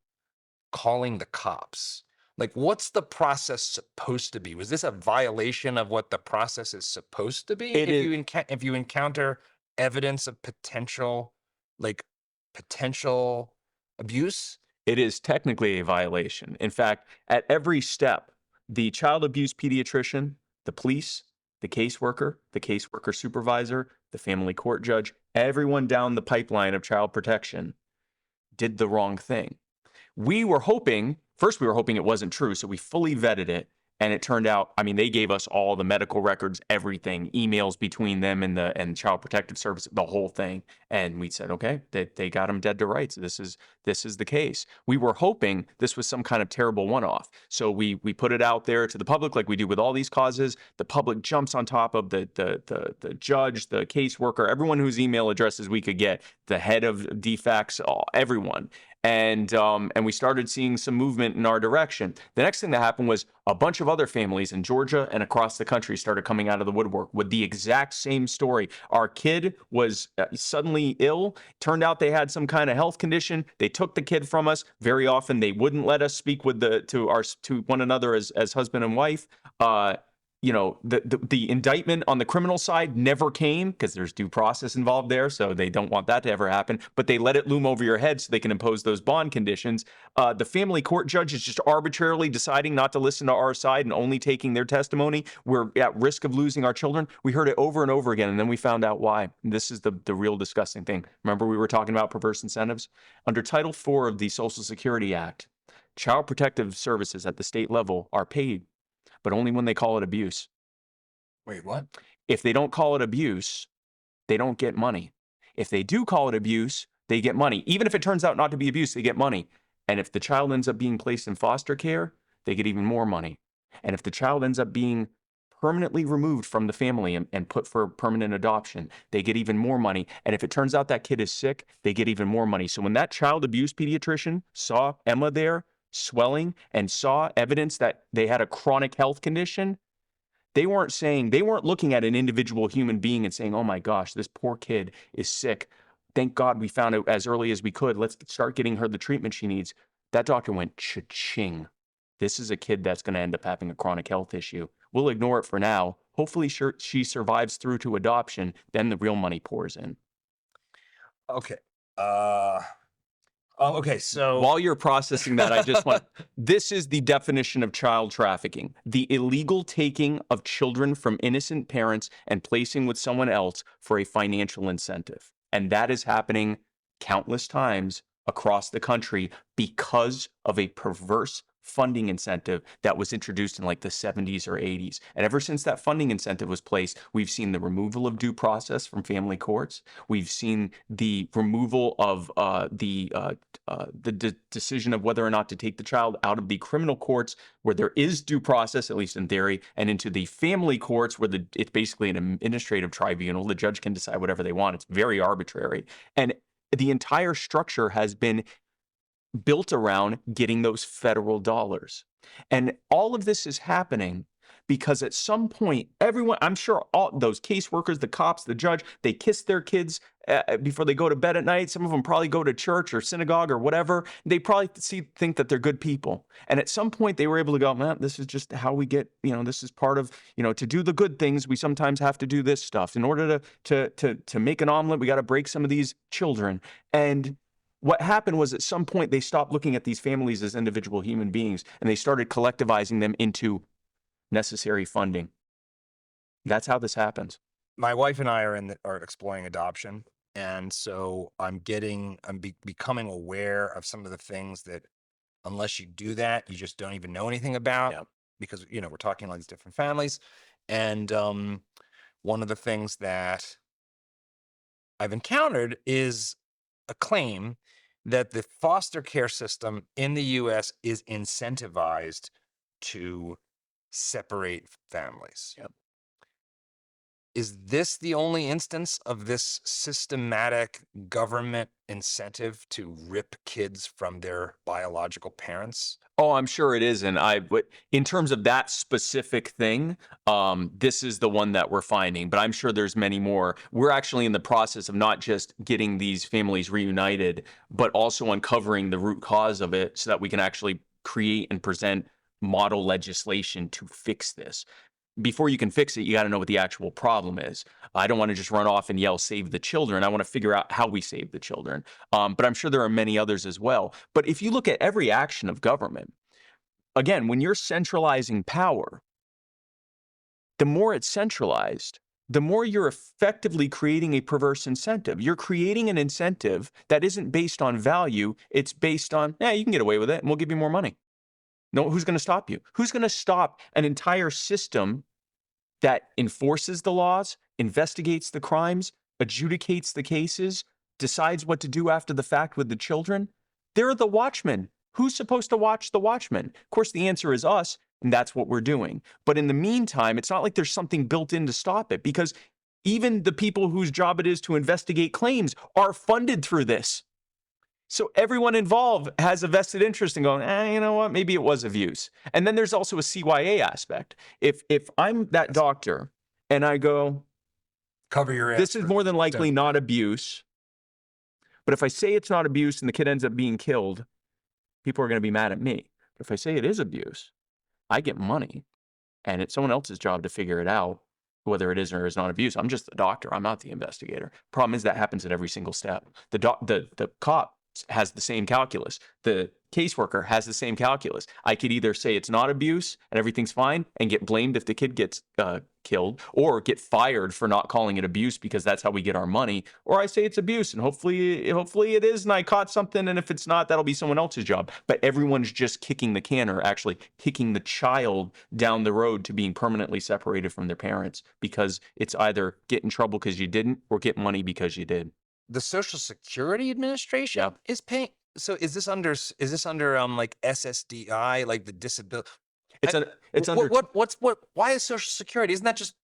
calling the cops? Like, what's the process supposed to be? Was this a violation of what the process is supposed to be? If you encounter evidence of potential abuse? It is technically a violation. In fact, at every step, the child abuse pediatrician, the police, the caseworker supervisor, the family court judge, everyone down the pipeline of child protection did the wrong thing. We were hoping it wasn't true, so we fully vetted it. And it turned out, they gave us all the medical records, everything, emails between them and Child Protective Service, the whole thing. And we said, okay, they got him dead to rights. This is the case. We were hoping this was some kind of terrible one-off. So we put it out there to the public like we do with all these causes. The public jumps on top of the judge, the caseworker, everyone whose email addresses we could get, the head of DFACS, everyone. And we started seeing some movement in our direction. The next thing that happened was a bunch of other families in Georgia and across the country started coming out of the woodwork with the exact same story. Our kid was suddenly ill. Turned out they had some kind of health condition. They took the kid from us. Very often they wouldn't let us speak with to one another as husband and wife. The indictment on the criminal side never came because there's due process involved there, so they don't want that to ever happen. But they let it loom over your head so they can impose those bond conditions. The family court judge is just arbitrarily deciding not to listen to our side and only taking their testimony. We're at risk of losing our children. We heard it over and over again, and then we found out why. This is the real disgusting thing. Remember we were talking about perverse incentives? Under Title IV of the Social Security Act, child protective services at the state level are paid, but only when they call it abuse. Wait, what? If they don't call it abuse, they don't get money. If they do call it abuse, they get money. Even if it turns out not to be abuse, they get money. And if the child ends up being placed in foster care, they get even more money. And if the child ends up being permanently removed from the family and put for permanent adoption, they get even more money. And if it turns out that kid is sick, they get even more money. So when that child abuse pediatrician saw Emma there, swelling, and saw evidence that they had a chronic health condition, they weren't looking at an individual human being and saying, oh my gosh, this poor kid is sick. Thank God we found it as early as we could. Let's start getting her the treatment she needs. That doctor went cha-ching. This is a kid that's going to end up having a chronic health issue. We'll ignore it for now. Hopefully she survives through to adoption. Then the real money pours in. Okay. Okay. So While you're processing that, I just want, this is the definition of child trafficking: the illegal taking of children from innocent parents and placing with someone else for a financial incentive. And that is happening countless times across the country because of a perverse funding incentive that was introduced in like the 70s or 80s. And ever since that funding incentive was placed, we've seen the removal of due process from family courts. We've seen the removal of the decision of whether or not to take the child out of the criminal courts where there is due process, at least in theory, and into the family courts where it's basically an administrative tribunal. The judge can decide whatever they want. It's very arbitrary. And the entire structure has been built around getting those federal dollars. And all of this is happening because at some point, everyone, I'm sure all those caseworkers, the cops, the judge, they kiss their kids before they go to bed at night. Some of them probably go to church or synagogue or whatever. They probably think that they're good people. And at some point they were able to go, man, this is just how we get, this is part of, to do the good things, we sometimes have to do this stuff. In order to make an omelet, we got to break some of these children. And what happened was at some point they stopped looking at these families as individual human beings and they started collectivizing them into necessary funding. That's how this happens. my wife and I are exploring adoption, and so I'm becoming aware of some of the things that, unless you do that, you just don't even know anything about. Yep. Because we're talking like these different families, and one of the things that I've encountered is a claim that the foster care system in the U.S. is incentivized to separate families. Yep. Is this the only instance of this systematic government incentive to rip kids from their biological parents? Oh, I'm sure it is. And in terms of that specific thing, this is the one that we're finding, but I'm sure there's many more. We're actually in the process of not just getting these families reunited, but also uncovering the root cause of it so that we can actually create and present model legislation to fix this. Before you can fix it, you got to know what the actual problem is. I don't want to just run off and yell, save the children. I want to figure out how we save the children. But I'm sure there are many others as well. But if you look at every action of government, again, when you're centralizing power, the more it's centralized, the more you're effectively creating a perverse incentive. You're creating an incentive that isn't based on value. It's based on, you can get away with it and we'll give you more money. No, who's going to stop you? Who's going to stop an entire system that enforces the laws, investigates the crimes, adjudicates the cases, decides what to do after the fact with the children? They're the watchmen. Who's supposed to watch the watchmen? Of course, the answer is us, and that's what we're doing. But in the meantime, it's not like there's something built in to stop it, because even the people whose job it is to investigate claims are funded through this. So everyone involved has a vested interest in going, you know what, maybe it was abuse. And then there's also a CYA aspect. If I'm that doctor and I go, cover your ass. This is more than likely not abuse. But if I say it's not abuse and the kid ends up being killed, people are going to be mad at me. But if I say it is abuse, I get money and it's someone else's job to figure it out, whether it is or is not abuse. I'm just the doctor. I'm not the investigator. Problem is that happens at every single step. The cop has the same calculus. The caseworker has the same calculus. I could either say it's not abuse and everything's fine and get blamed if the kid gets killed, or get fired for not calling it abuse because that's how we get our money, or I say it's abuse and hopefully it is and I caught something, and if it's not, that'll be someone else's job. But everyone's just kicking the can, or actually kicking the child down the road to being permanently separated from their parents, because it's either get in trouble because you didn't or get money because you did. The Social Security Administration is paying. So is this under like SSDI, like the disability? Why Why is Social Security? Isn't that just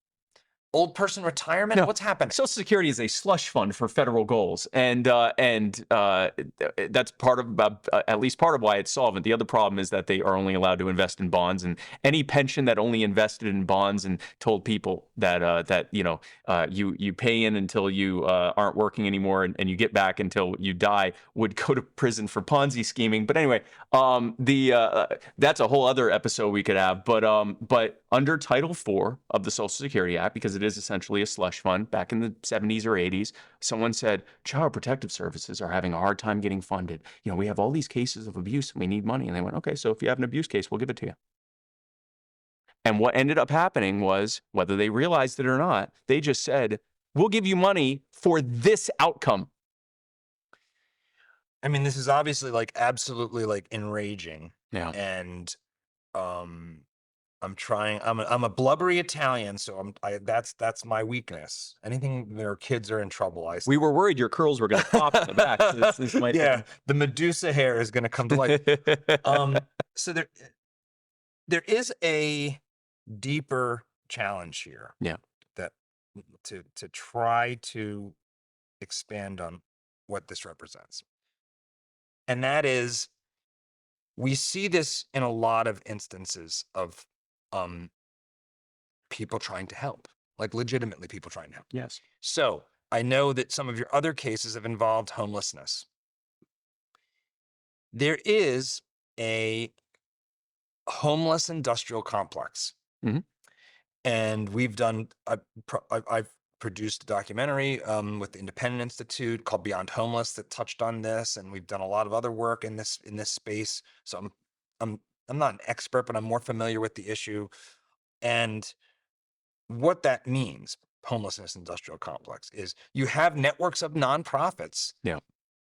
old person retirement? No. What's happening? Social Security is a slush fund for federal goals, and that's part of at least part of why it's solvent. The other problem is that they are only allowed to invest in bonds, and any pension that only invested in bonds and told people that you pay in until you aren't working anymore and you get back until you die would go to prison for Ponzi scheming. But anyway, that's a whole other episode we could have. But under Title IV of the Social Security Act, because it is essentially a slush fund, back in the 70s or 80s, someone said, Child Protective Services are having a hard time getting funded. We have all these cases of abuse and we need money. And they went, okay, so if you have an abuse case, we'll give it to you. And what ended up happening was, whether they realized it or not, they just said, we'll give you money for this outcome. I mean, this is obviously absolutely enraging. Yeah. And I'm trying. I'm a blubbery Italian, so that's my weakness. Anything where kids are in trouble, We were worried your curls were going to pop in the back. So this might the Medusa hair is going to come to life. So there is a deeper challenge here. Yeah. That to try to expand on what this represents, and that is, we see this in a lot of instances of people trying to help, legitimately people trying to help. Yes. So I know that some of your other cases have involved homelessness. There is a homeless industrial complex. Mm-hmm. And I've produced a documentary with the Independent Institute called Beyond Homeless that touched on this, and we've done a lot of other work in this space. So I'm not an expert, but I'm more familiar with the issue and what that means. Homelessness industrial complex is you have networks of nonprofits,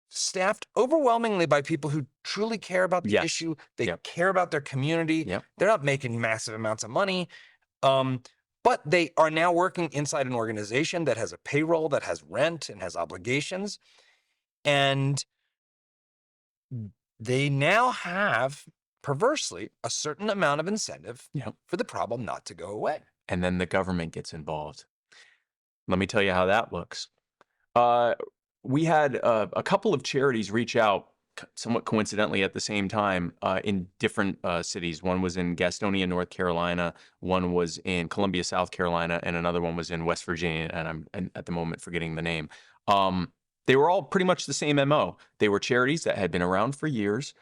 staffed overwhelmingly by people who truly care about the issue. They care about their community. They're not making massive amounts of money, but they are now working inside an organization that has a payroll, that has rent and has obligations, and they now have, perversely, a certain amount of incentive for the problem not to go away. And then the government gets involved. Let me tell you how that looks. We had a couple of charities reach out somewhat coincidentally at the same time in different cities. One was in Gastonia, North Carolina. One was in Columbia, South Carolina. And another one was in West Virginia. And I'm at the moment forgetting the name. They were all pretty much the same MO. They were charities that had been around for years,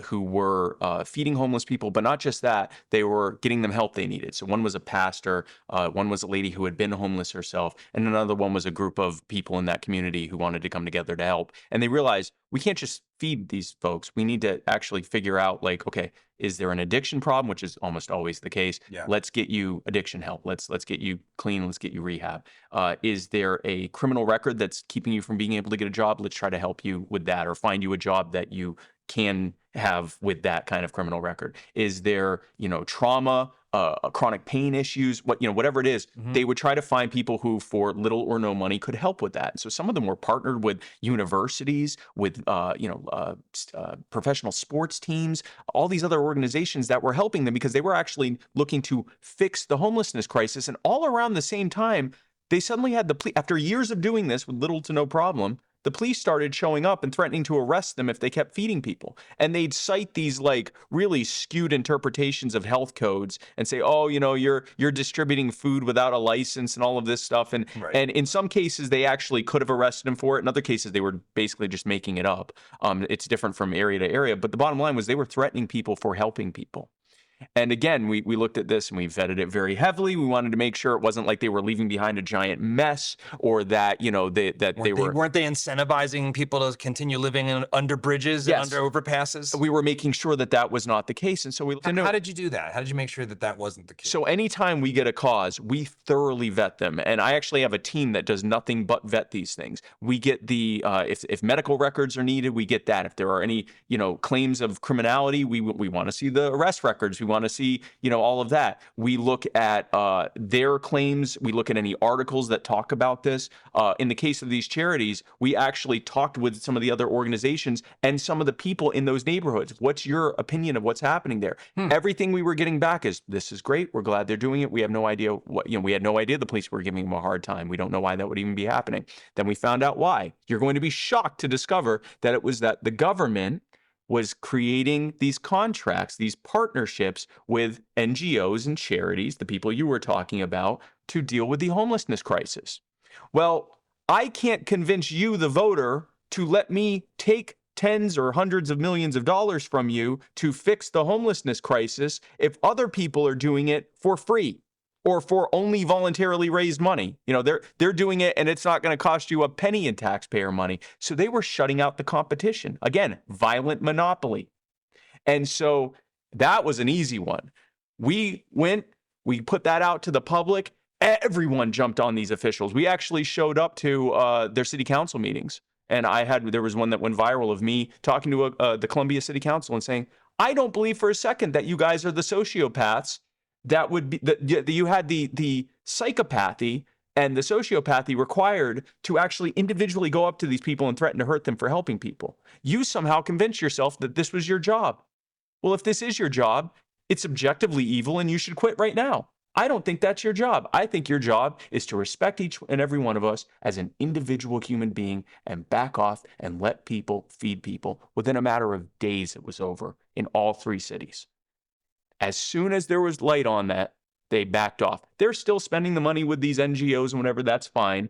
who were feeding homeless people, but not just that, they were getting them help they needed. So one was a pastor, one was a lady who had been homeless herself, and another one was a group of people in that community who wanted to come together to help. And they realized, we can't just feed these folks. We need to actually figure out, okay, is there an addiction problem, which is almost always the case? Let's get you addiction help. Let's get you clean. Let's get you rehab. Is there a criminal record that's keeping you from being able to get a job? Let's try to help you with that, or find you a job that you can have with that kind of criminal record. Is there, trauma, chronic pain issues, whatever it is, they would try to find people who for little or no money could help with that. So some of them were partnered with universities, with, professional sports teams, all these other organizations that were helping them because they were actually looking to fix the homelessness crisis. And all around the same time, they suddenly had after years of doing this with little to no problem, the police started showing up and threatening to arrest them if they kept feeding people. And they'd cite these really skewed interpretations of health codes and say, oh, you're distributing food without a license and all of this stuff. And and in some cases, they actually could have arrested them for it. In other cases, they were basically just making it up. It's different from area to area. But the bottom line was they were threatening people for helping people. And again, we looked at this and we vetted it very heavily. We wanted to make sure it wasn't like they were leaving behind a giant mess, or that, weren't they incentivizing people to continue living under bridges and under overpasses? We were making sure that was not the case. And so we how did you do that? How did you make sure that wasn't the case? So anytime we get a cause, we thoroughly vet them. And I actually have a team that does nothing but vet these things. We get the, if medical records are needed, we get that. If there are any, claims of criminality, we want to see the arrest records. We want to see, all of that. We look at their claims. We look at any articles that talk about this. In the case of these charities, we actually talked with some of the other organizations and some of the people in those neighborhoods. What's your opinion of what's happening there? Everything we were getting back is, this is great. We're glad they're doing it. We have no idea what, we had no idea the police were giving them a hard time. We don't know why that would even be happening. Then we found out why. You're going to be shocked to discover that it was that the government was creating these contracts, these partnerships with NGOs and charities, the people you were talking about, to deal with the homelessness crisis. Well, I can't convince you, the voter, to let me take tens or hundreds of millions of dollars from you to fix the homelessness crisis if other people are doing it for free or for only voluntarily raised money. They're doing it and it's not going to cost you a penny in taxpayer money. So they were shutting out the competition. Again, violent monopoly. And so that was an easy one. We put that out to the public. Everyone jumped on these officials. We actually showed up to their city council meetings. And there was one that went viral of me talking to the Columbia City Council and saying, I don't believe for a second that you guys are the sociopaths that would be, that you had the psychopathy and the sociopathy required to actually individually go up to these people and threaten to hurt them for helping people. You somehow convinced yourself that this was your job. Well, if this is your job, it's objectively evil and you should quit right now. I don't think that's your job. I think your job is to respect each and every one of us as an individual human being and back off and let people feed people. Within a matter of days, it was over in all 3 cities. As soon as there was light on that, they backed off. They're still spending the money with these NGOs and whatever, that's fine.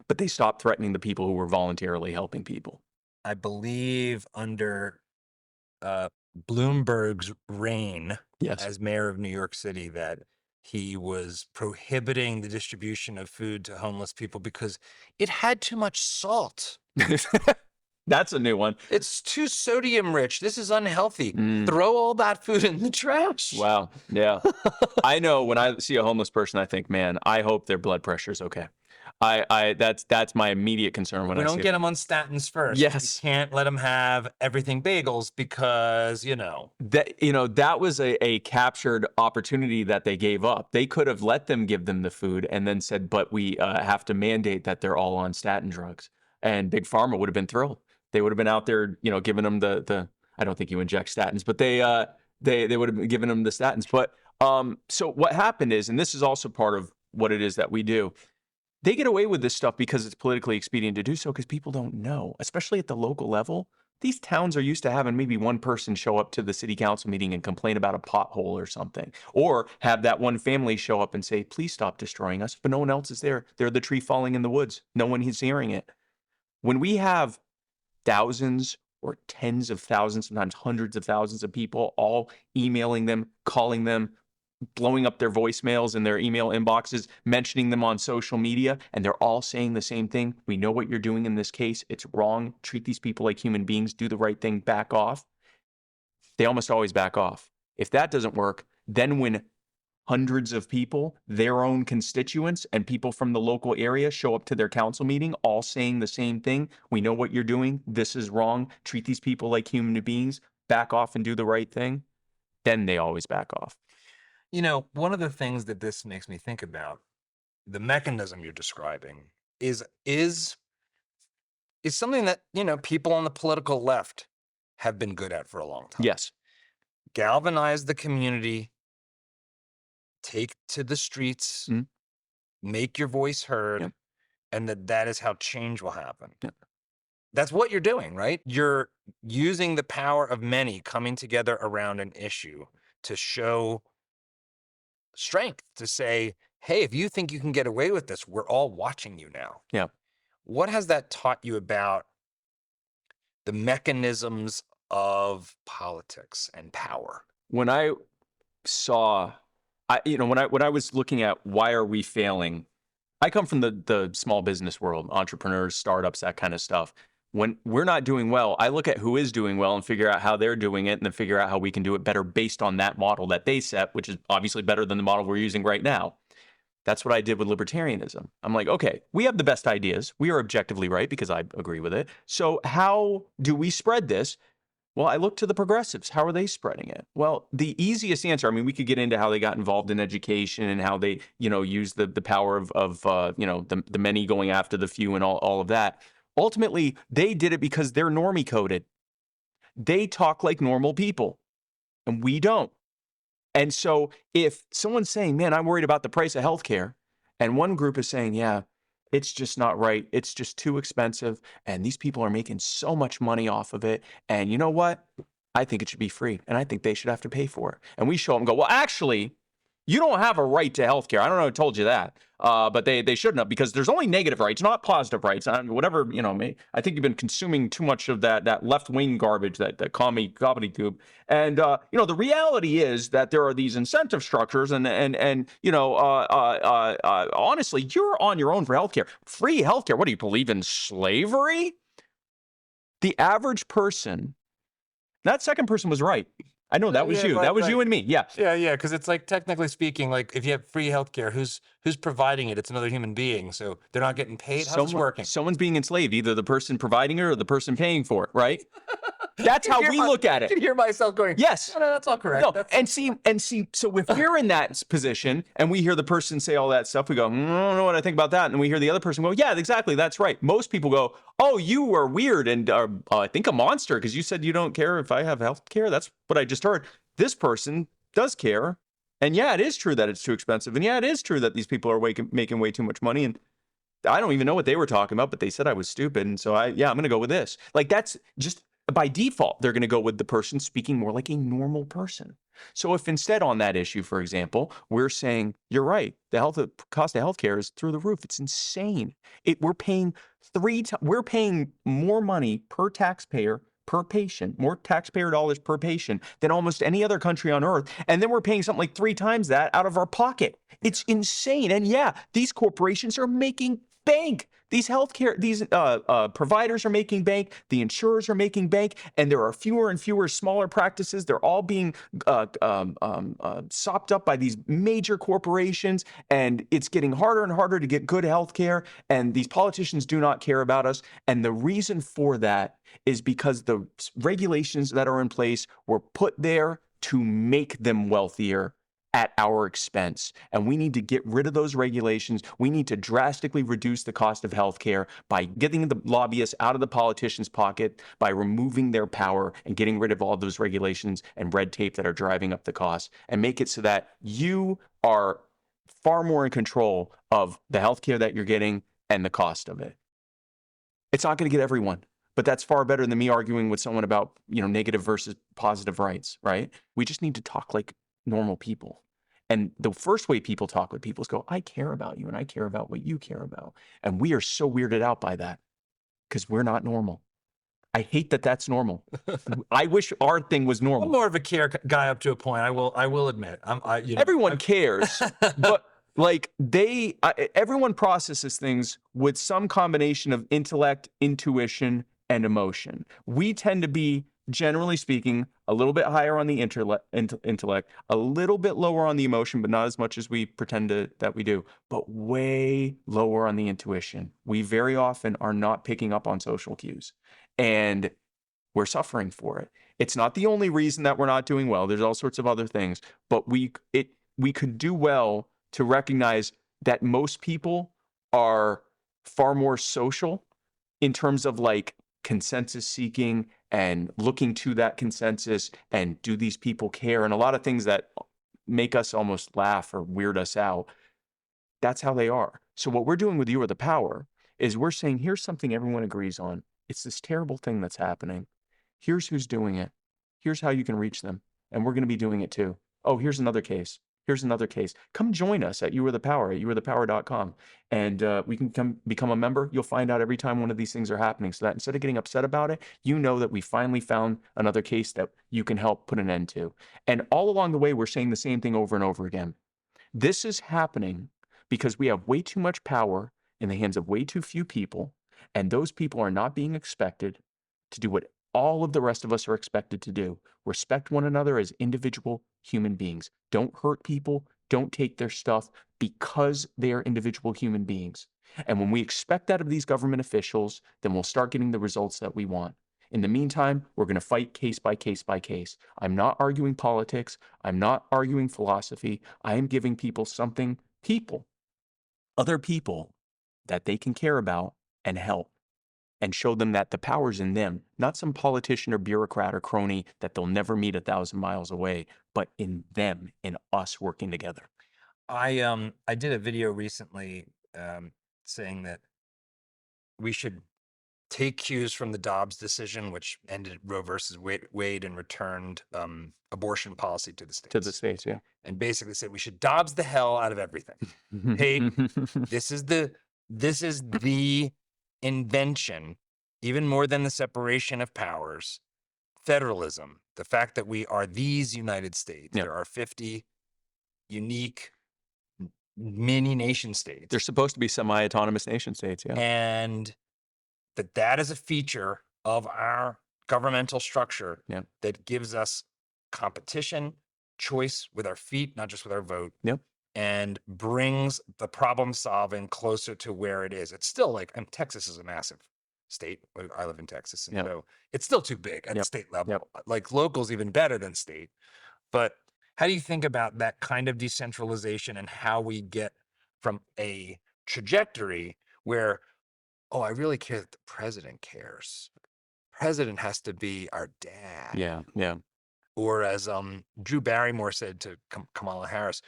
But they stopped threatening the people who were voluntarily helping people. I believe under Bloomberg's reign as mayor of New York City that he was prohibiting the distribution of food to homeless people because it had too much salt. That's a new one. It's too sodium rich. This is unhealthy. Throw all that food in the trash. Wow. Yeah. I know when I see a homeless person, I think, man, I hope their blood pressure is okay. That's my immediate concern when I see We don't get them on statins first. Yes. You can't let them have everything bagels because, that was a captured opportunity that they gave up. They could have let them give them the food and then said, but we have to mandate that they're all on statin drugs. And Big Pharma would have been thrilled. They would have been out there, giving them the I don't think you inject statins, but they would have been giving them the statins. But so what happened is, and this is also part of what it is that we do, they get away with this stuff because it's politically expedient to do so because people don't know, especially at the local level. These towns are used to having maybe one person show up to the city council meeting and complain about a pothole or something, or have that one family show up and say, please stop destroying us. But no one else is there. They're the tree falling in the woods. No one is hearing it. When we have thousands or tens of thousands, sometimes hundreds of thousands of people all emailing them, calling them, blowing up their voicemails and their email inboxes, mentioning them on social media, and they're all saying the same thing. We know what you're doing in this case. It's wrong. Treat these people like human beings. Do the right thing. Back off. They almost always back off. If that doesn't work, then when hundreds of people, their own constituents and people from the local area show up to their council meeting, all saying the same thing. We know what you're doing. This is wrong. Treat these people like human beings. Back off and do the right thing. Then they always back off. One of the things that this makes me think about, the mechanism you're describing is something that, people on the political left have been good at for a long time. Yes. Galvanize the community, take to the streets, make your voice heard, and that is how change will happen. That's what you're doing, right? You're using the power of many coming together around an issue to show strength, to say, hey, if you think you can get away with this, we're all watching you now. Yeah. What has that taught you about the mechanisms of politics and power? When I saw, when I was looking at why are we failing, I come from the small business world, entrepreneurs, startups, that kind of stuff. When we're not doing well, I look at who is doing well and figure out how they're doing it and then figure out how we can do it better based on that model that they set, which is obviously better than the model we're using right now. That's what I did with libertarianism. I'm like, okay, we have the best ideas. We are objectively right because I agree with it. So how do we spread this? Well, I look to the progressives. How are they spreading it? Well, the easiest answer, I mean, we could get into how they got involved in education and how they, use the power of the many going after the few and all of that. Ultimately, they did it because they're normie coded. They talk like normal people, and we don't. And so if someone's saying, man, I'm worried about the price of healthcare, and one group is saying, yeah, it's just not right. It's just too expensive. And these people are making so much money off of it. And you know what? I think it should be free. And I think they should have to pay for it. And we show up and go, well, actually, you don't have a right to healthcare. I don't know who told you that. But they shouldn't have, because there's only negative rights, not positive rights. Whatever, I think you've been consuming too much of that left-wing garbage, that commie gobbledygook. And, the reality is that there are these incentive structures and honestly, you're on your own for healthcare. Free healthcare. What do you believe in, slavery? The average person, that second person was right. I know that was you. That was you and me. Yeah. Yeah. Because it's like, technically speaking, like if you have free healthcare, who's providing it? It's another human being. So they're not getting paid. How's this working? Someone's being enslaved, either the person providing it or the person paying for it, right? That's how we look at it. I can hear myself going, yes. No, that's all correct. No, and see, so if we're in that position and we hear the person say all that stuff, we go, I don't know what I think about that. And we hear the other person go, yeah, exactly, that's right. Most people go, oh, you are weird and I think a monster because you said you don't care if I have health care. That's what I just heard. This person does care. And yeah, it is true that it's too expensive. And yeah, it is true that these people are making way too much money. And I don't even know what they were talking about, but they said I was stupid. And so I'm going to go with this. Like, that's just by default, they're going to go with the person speaking more like a normal person. So if instead on that issue, for example, we're saying, you're right, the cost of healthcare is through the roof. It's insane. We're paying more money per taxpayer per patient, more taxpayer dollars per patient than almost any other country on earth. And then we're paying something like 3 times that out of our pocket. It's insane. And yeah, these corporations are making bank. These providers are making bank. The insurers are making bank. And there are fewer and fewer smaller practices. They're all being sopped up by these major corporations. And it's getting harder and harder to get good health care. And these politicians do not care about us. And the reason for that is because the regulations that are in place were put there to make them wealthier at our expense. And we need to get rid of those regulations. We need to drastically reduce the cost of healthcare by getting the lobbyists out of the politicians' pocket, by removing their power and getting rid of all those regulations and red tape that are driving up the cost, and make it so that you are far more in control of the healthcare that you're getting and the cost of it. It's not going to get everyone, but that's far better than me arguing with someone about, negative versus positive rights, right? We just need to talk like normal people. And the first way people talk with people is go, I care about you and I care about what you care about. And we are so weirded out by that because we're not normal. I hate that that's normal. I wish our thing was normal. I'm more of a care guy up to a point. I will admit. Everyone cares, but like everyone processes things with some combination of intellect, intuition, and emotion. We tend to be, generally speaking, a little bit higher on the intellect, a little bit lower on the emotion, but not as much as we pretend that we do, but way lower on the intuition. We very often are not picking up on social cues, and we're suffering for it. It's not the only reason that we're not doing well. There's all sorts of other things, but we could do well to recognize that most people are far more social in terms of like consensus seeking and looking to that consensus, and do these people care, and a lot of things that make us almost laugh or weird us out. That's how they are. So what we're doing with You Are the Power is we're saying, here's something everyone agrees on. It's this terrible thing that's happening. Here's who's doing it. Here's how you can reach them. And we're going to be doing it too. Oh, here's another case. Here's another case. Come join us at You Are the Power, at youarethepower.com. And we can become a member. You'll find out every time one of these things are happening, so that instead of getting upset about it, you know that we finally found another case that you can help put an end to. And all along the way, we're saying the same thing over and over again. This is happening because we have way too much power in the hands of way too few people. And those people are not being expected to do what all of the rest of us are expected to do. Respect one another as individual human beings. Don't hurt people. Don't take their stuff because they are individual human beings. And when we expect that of these government officials, then we'll start getting the results that we want. In the meantime, we're going to fight case by case by case. I'm not arguing politics. I'm not arguing philosophy. I am giving people something, other people, that they can care about and help, and show them that the power's in them, not some politician or bureaucrat or crony that they'll never meet 1,000 miles away, but in them, in us working together. I did a video recently saying that we should take cues from the Dobbs decision, which ended Roe versus Wade and returned abortion policy to the states. To the states, yeah. And basically said we should Dobbs the hell out of everything. Hey, this is the invention, even more than the separation of powers, federalism. The fact that we are these United States. Yeah. There are 50 unique mini nation states. They're supposed to be semi-autonomous nation states, yeah. And that is a feature of our governmental structure Yeah. that gives us competition, choice with our feet, not just with our vote. Yep. And brings the problem solving closer to where it is. It's still like, and Texas is a massive state. I live in Texas. And Yep. so it's still too big at Yep. state level. Yep. Like local's even better than state. But how do you think about that kind of decentralization and how we get from a trajectory where, oh, I really care that the president cares. President has to be our dad. Yeah, yeah. Or as Drew Barrymore said to Kamala Harris,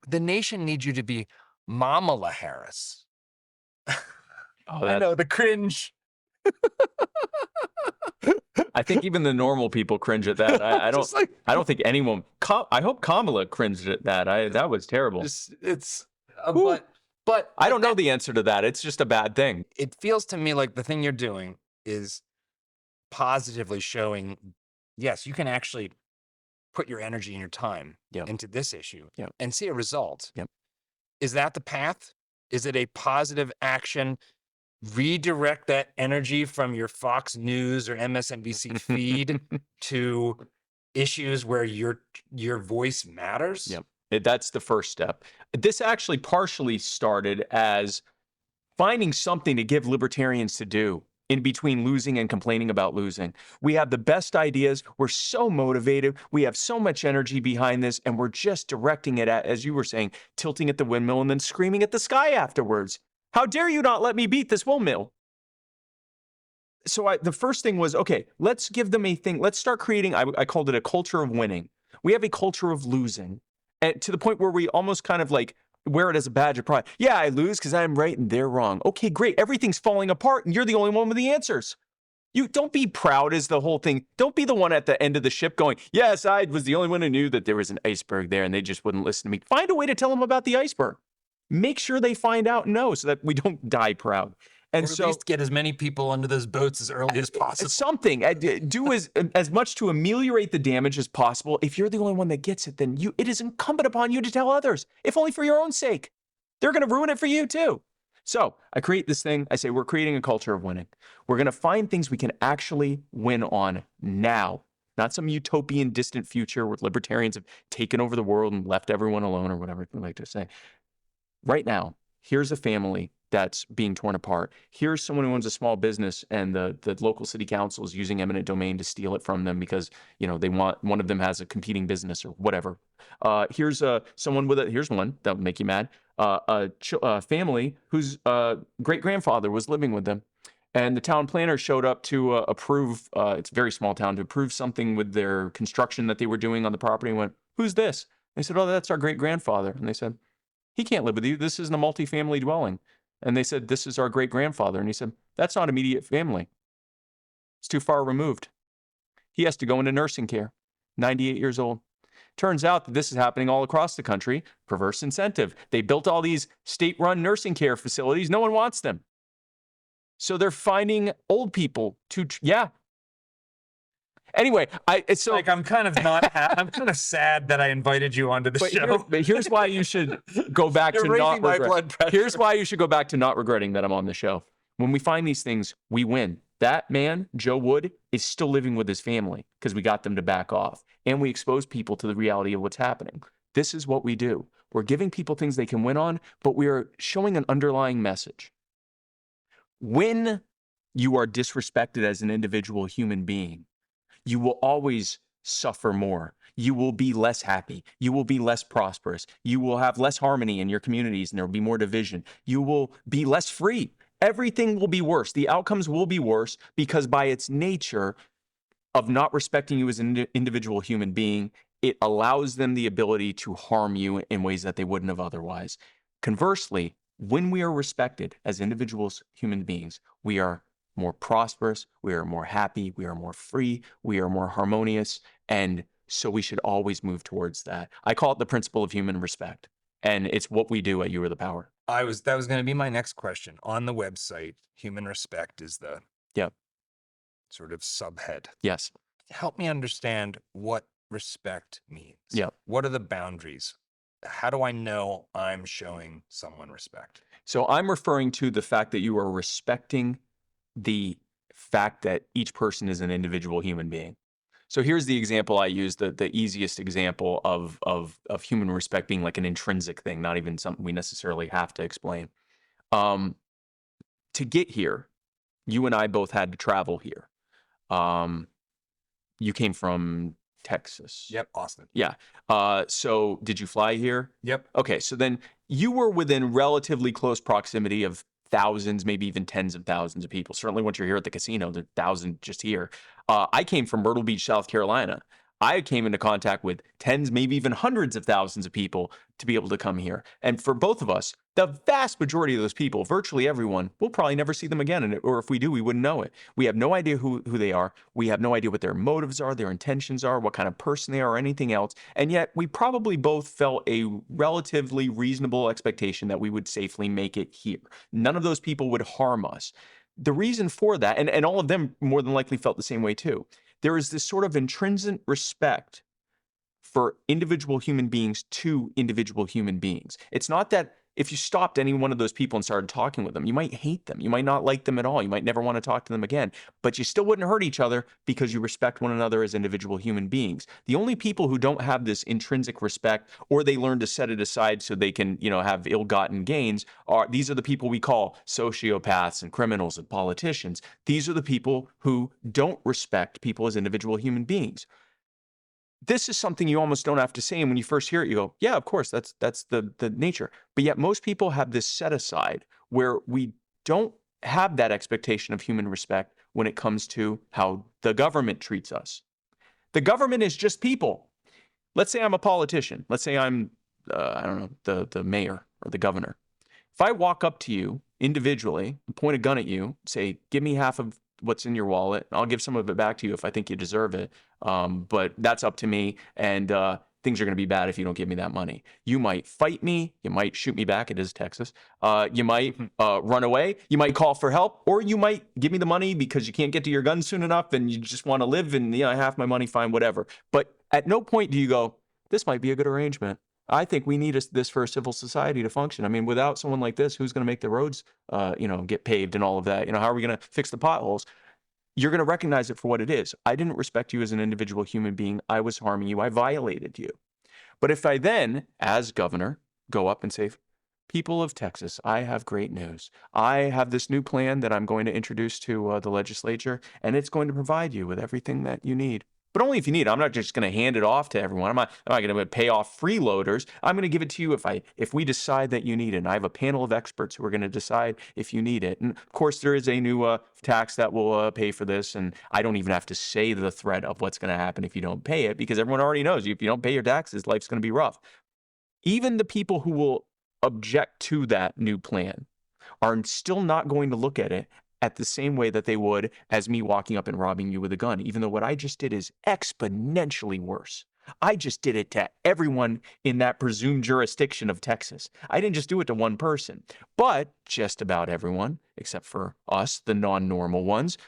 the nation needs you to be Mamala Harris. I know, the cringe. I think even the normal people cringe at that. I don't. Just like, I don't think anyone. I hope Kamala cringed at that. That was terrible. it's, Whew. but I don't know the answer to that. It's just a bad thing. It feels to me like the thing you're doing is positively showing, yes, you can actually put your energy and your time Yep. into this issue Yep. and see a result. Yep. Is that the path? Is it a positive action? Redirect that energy from your Fox News or MSNBC feed to issues where your voice matters? Yep. That's the first step. This actually partially started as finding something to give libertarians to do in between losing and complaining about losing. We have the best ideas. We're so motivated. We have so much energy behind this, and we're just directing it at, as you were saying, tilting at the windmill and then screaming at the sky afterwards. How dare you not let me beat this windmill? So the first thing was, okay, let's give them a thing. Let's start creating, I called it a culture of winning. We have a culture of losing, and to the point where we almost kind of like wear it as a badge of pride. Yeah, I lose because I'm right and they're wrong. Okay, great. Everything's falling apart and you're the only one with the answers. You don't be proud as the whole thing. Don't be the one at the end of the ship going, yes, I was the only one who knew that there was an iceberg there and they just wouldn't listen to me. Find a way to tell them about the iceberg. Make sure they find out and know so that we don't die proud. And or at least get as many people under those boats as early as possible. Something. Do as much to ameliorate the damage as possible. If you're the only one that gets it, then it is incumbent upon you to tell others, if only for your own sake. They're going to ruin it for you too. So I create this thing. I say we're creating a culture of winning. We're going to find things we can actually win on now, not some utopian distant future where libertarians have taken over the world and left everyone alone or whatever you like to say. Right now, here's a family that's being torn apart. Here's someone who owns a small business and the local city council is using eminent domain to steal it from them because, they want, one of them has a competing business or whatever. Here's someone with here's one that would make you mad. A family whose great-grandfather was living with them. And the town planner showed up to approve, it's a very small town, to approve something with their construction that they were doing on the property and went, who's this? They said, oh, that's our great-grandfather. And they said, he can't live with you. This isn't a multi-family dwelling. And they said, this is our great-grandfather. And he said, that's not immediate family. It's too far removed. He has to go into nursing care, 98 years old. Turns out that this is happening all across the country. Perverse incentive. They built all these state-run nursing care facilities. No one wants them. So they're finding old people to, yeah. Anyway, it's so like I'm kind of I'm kind of sad that I invited you onto the show. But here's why you should go back You're to raising not my regret. blood pressure. Here's why you should go back to not regretting that I'm on the show. When we find these things, we win. That man, Joe Wood, is still living with his family because we got them to back off. And we expose people to the reality of what's happening. This is what we do. We're giving people things they can win on, but we are showing an underlying message. Win you are disrespected as an individual human being, you will always suffer more. You will be less happy. You will be less prosperous. You will have less harmony in your communities, and there will be more division. You will be less free. Everything will be worse. The outcomes will be worse because by its nature of not respecting you as an individual human being, it allows them the ability to harm you in ways that they wouldn't have otherwise. Conversely, when we are respected as individuals, human beings, we are more prosperous, we are more happy, we are more free, we are more harmonious, and so we should always move towards that. I call it the principle of human respect, and it's what we do at You Are the Power. That was going to be my next question. On the website, human respect is the Yep. sort of subhead. Yes. Help me understand what respect means. Yep. What are the boundaries? How do I know I'm showing someone respect? So I'm referring to the fact that you are respecting the fact that each person is an individual human being. So here's the example I use, the easiest example of human respect being like an intrinsic thing, not even something we necessarily have to explain. To get here, you and I both had to travel here. You came from Texas. Yep, Austin. Yeah. So did you fly here? Yep. Okay, so then you were within relatively close proximity of thousands, maybe even tens of thousands of people. Certainly once you're here at the casino, there are thousands just here. I came from Myrtle Beach, South Carolina. I came into contact with tens, maybe even hundreds of thousands of people to be able to come here. And for both of us, the vast majority of those people, virtually everyone, we'll probably never see them again. Or if we do, we wouldn't know it. We have no idea who they are. We have no idea what their motives are, their intentions are, what kind of person they are, or anything else. And yet we probably both felt a relatively reasonable expectation that we would safely make it here. None of those people would harm us. The reason for that, and all of them more than likely felt the same way too, there is this sort of intrinsic respect for individual human beings to individual human beings. It's not that if you stopped any one of those people and started talking with them, you might hate them. You might not like them at all. You might never want to talk to them again, but you still wouldn't hurt each other because you respect one another as individual human beings. The only people who don't have this intrinsic respect, or they learn to set it aside so they can, have ill-gotten gains, these are the people we call sociopaths and criminals and politicians. These are the people who don't respect people as individual human beings. This is something you almost don't have to say. And when you first hear it, you go, yeah, of course, that's the nature. But yet most people have this set aside where we don't have that expectation of human respect when it comes to how the government treats us. The government is just people. Let's say I'm a politician. Let's say I'm, the mayor or the governor. If I walk up to you individually, point a gun at you, say, give me half of what's in your wallet, I'll give some of it back to you if I think you deserve it. But that's up to me. And things are going to be bad if you don't give me that money. You might fight me. You might shoot me back. It is Texas. You might run away. You might call for help, or you might give me the money because you can't get to your gun soon enough and you just want to live and half my money, fine, whatever. But at no point do you go, this might be a good arrangement. I think we need this for a civil society to function. I mean, without someone like this, who's going to make the roads, get paved and all of that? How are we going to fix the potholes? You're going to recognize it for what it is. I didn't respect you as an individual human being. I was harming you. I violated you. But if I then, as governor, go up and say, people of Texas, I have great news. I have this new plan that I'm going to introduce to the legislature, and it's going to provide you with everything that you need. But only if you need it. I'm not just going to hand it off to everyone. I'm not going to pay off freeloaders. I'm going to give it to you if we decide that you need it. And I have a panel of experts who are going to decide if you need it. And of course, there is a new tax that will pay for this. And I don't even have to say the threat of what's going to happen if you don't pay it, because everyone already knows if you don't pay your taxes, life's going to be rough. Even the people who will object to that new plan are still not going to look at it at the same way that they would as me walking up and robbing you with a gun, even though what I just did is exponentially worse. I just did it to everyone in that presumed jurisdiction of Texas. I didn't just do it to one person, but just about everyone, except for us, the non-normal ones,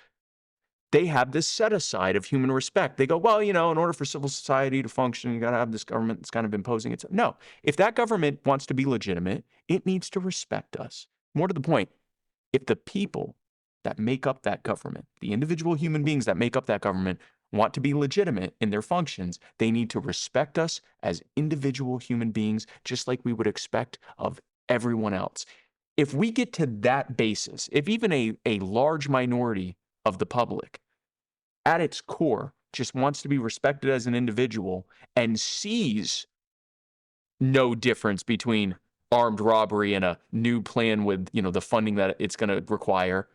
they have this set aside of human respect. They go, well, in order for civil society to function, you got to have this government that's kind of imposing itself. No, if that government wants to be legitimate, it needs to respect us. More to the point, if the people that make up that government, the individual human beings that make up that government, want to be legitimate in their functions, they need to respect us as individual human beings, just like we would expect of everyone else. If we get to that basis, if even a large minority of the public at its core just wants to be respected as an individual and sees no difference between armed robbery and a new plan with, the funding that it's going to require,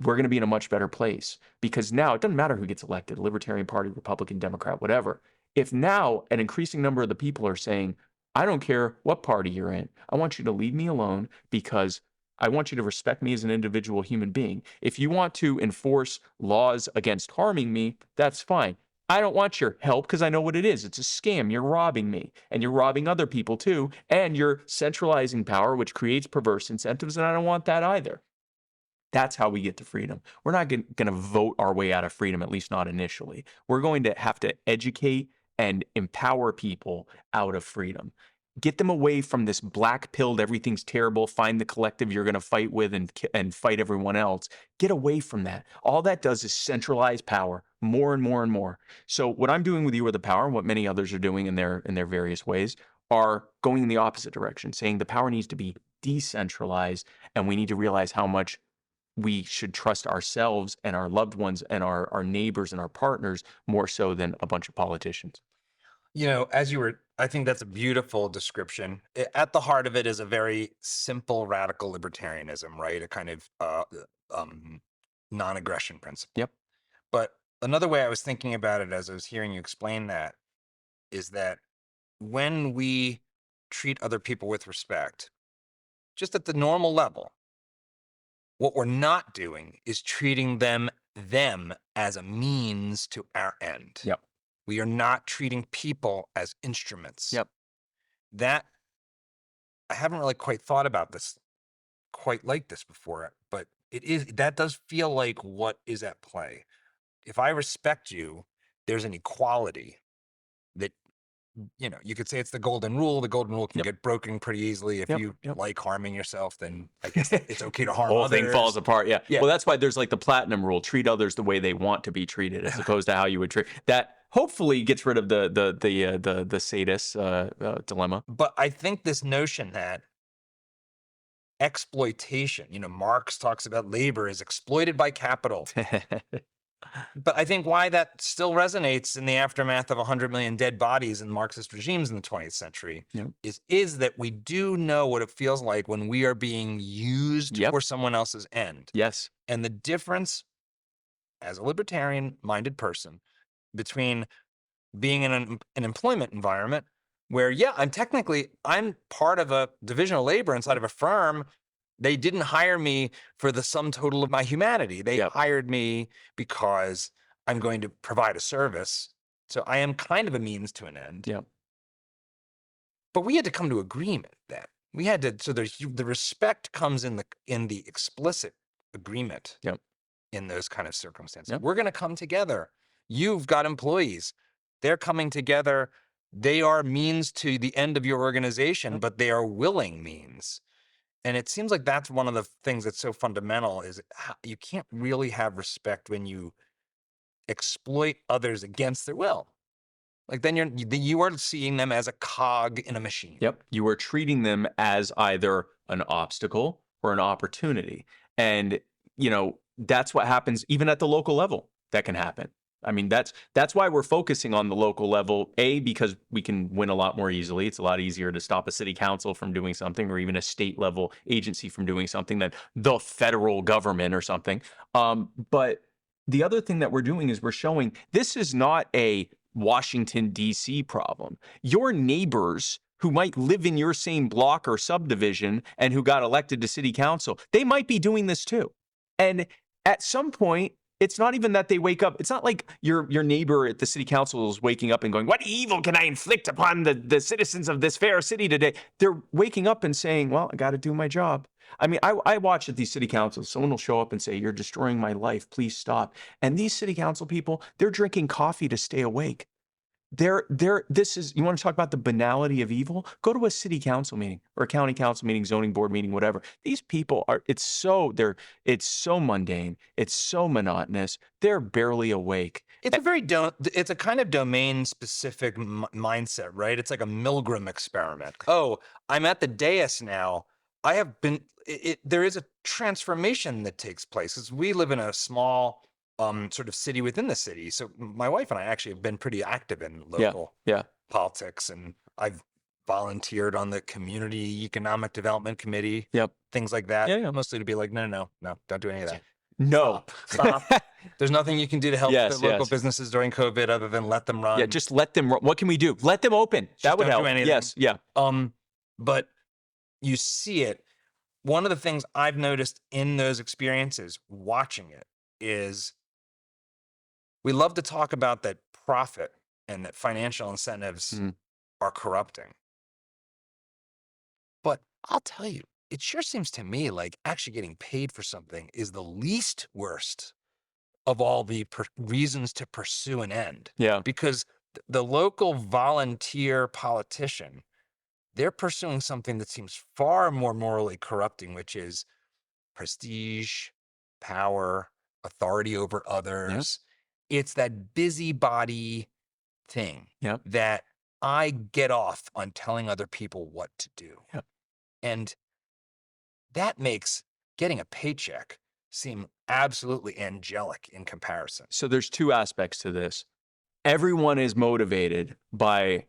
we're going to be in a much better place. Because now it doesn't matter who gets elected, Libertarian Party, Republican, Democrat, whatever. If now an increasing number of the people are saying, I don't care what party you're in, I want you to leave me alone because I want you to respect me as an individual human being. If you want to enforce laws against harming me, that's fine. I don't want your help because I know what it is. It's a scam. You're robbing me and you're robbing other people too. And you're centralizing power, which creates perverse incentives. And I don't want that either. That's how we get to freedom. We're not going to vote our way out of freedom, at least not initially. We're going to have to educate and empower people out of freedom. Get them away from this black-pilled, everything's terrible, find the collective you're going to fight with and fight everyone else. Get away from that. All that does is centralize power more and more and more. So what I'm doing with You Are the Power, and what many others are doing in their various ways, are going in the opposite direction, saying the power needs to be decentralized, and we need to realize how much we should trust ourselves and our loved ones and our neighbors and our partners more so than a bunch of politicians. I think that's a beautiful description. At the heart of it is a very simple radical libertarianism, right? A kind of non-aggression principle. Yep. But another way I was thinking about it as I was hearing you explain that is that when we treat other people with respect, just at the normal level, what we're not doing is treating them as a means to our end. Yep. We are not treating people as instruments. Yep. That, I haven't really quite thought about this quite like this before, but that does feel like what is at play. If I respect you, there's an equality that, you could say it's the golden rule. The golden rule can Yep. get broken pretty easily. If Yep. you Yep. like harming yourself, then I guess it's okay to harm The whole others. thing falls apart. Yeah. Yeah. Well, that's why there's like the platinum rule: treat others the way they want to be treated, as opposed to how you would treat. That hopefully gets rid of the sadist dilemma. But I think this notion that exploitation, Marx talks about labor is exploited by capital. But I think why that still resonates in the aftermath of 100 million dead bodies in Marxist regimes in the 20th century Yep. is that we do know what it feels like when we are being used Yep. for someone else's end. Yes. And the difference, as a libertarian-minded person, between being in an employment environment where, I'm part of a division of labor inside of a firm. They didn't hire me for the sum total of my humanity. They Yep. hired me because I'm going to provide a service. So I am kind of a means to an end. Yep. But we had to come to agreement that we had to. So the respect comes in the explicit agreement. Yep. In those kind of circumstances, Yep. we're going to come together. You've got employees. They're coming together. They are means to the end of your organization, but they are willing means. And it seems like that's one of the things that's so fundamental is you can't really have respect when you exploit others against their will. Like then you are seeing them as a cog in a machine. Yep. You are treating them as either an obstacle or an opportunity. And, that's what happens even at the local level. That can happen. I mean, that's why we're focusing on the local level, because we can win a lot more easily. It's a lot easier to stop a city council from doing something, or even a state level agency from doing something, than the federal government or something. But the other thing that we're doing is we're showing this is not a Washington, D.C. problem. Your neighbors who might live in your same block or subdivision and who got elected to city council, they might be doing this too. And at some point, it's not even that they wake up. It's not like your neighbor at the city council is waking up and going, what evil can I inflict upon the citizens of this fair city today? They're waking up and saying, well, I got to do my job. I mean, I watch at these city councils. Someone will show up and say, you're destroying my life. Please stop. And these city council people, they're drinking coffee to stay awake. This is, you want to talk about the banality of evil? Go to a city council meeting or a county council meeting, zoning board meeting, whatever. These people it's so mundane. It's so monotonous. They're barely awake. It's it's a kind of domain specific mindset, right? It's like a Milgram experiment. Oh, I'm at the dais now. I have been. There is a transformation that takes place, because we live in a small sort of city within the city. So my wife and I actually have been pretty active in Yeah. local Yeah. politics, and I've volunteered on the community economic development committee, Yep. things like that. Yeah, yeah. Mostly to be like, no, don't do any of that. No. Stop. There's nothing you can do to help Yes, the local yes. businesses during COVID other than let them run. Yeah, just let them. What can we do? Let them open. That would don't do help. anything. Yes. Yeah. But you see it. One of the things I've noticed in those experiences, watching it, is we love to talk about that profit and that financial incentives Mhm. are corrupting. But I'll tell you, it sure seems to me like actually getting paid for something is the least worst of all the reasons to pursue an end. Yeah. Because the local volunteer politician, they're pursuing something that seems far more morally corrupting, which is prestige, power, authority over others. It's that busybody thing Yep. that I get off on telling other people what to do. Yep. And that makes getting a paycheck seem absolutely angelic in comparison. So there's two aspects to this. Everyone is motivated by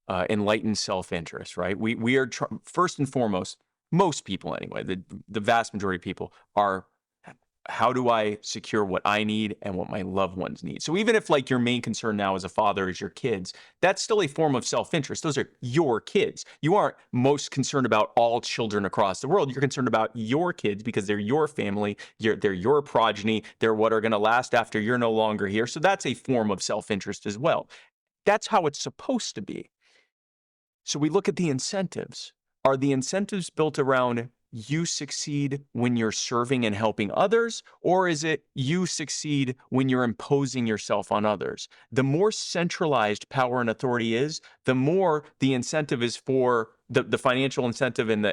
enlightened self-interest, right? We are first and foremost, most people anyway, the vast majority of people are, how do I secure what I need and what my loved ones need? So even if like your main concern now as a father is your kids, that's still a form of self-interest. Those are your kids. You aren't most concerned about all children across the world. You're concerned about your kids because they're your family, they're your progeny, they're what are going to last after you're no longer here. So that's a form of self-interest as well. That's how it's supposed to be. So we look at the incentives. Are the incentives built around you succeed when you're serving and helping others, or is it you succeed when you're imposing yourself on others? The more centralized power and authority is, the more the incentive is for the financial incentive and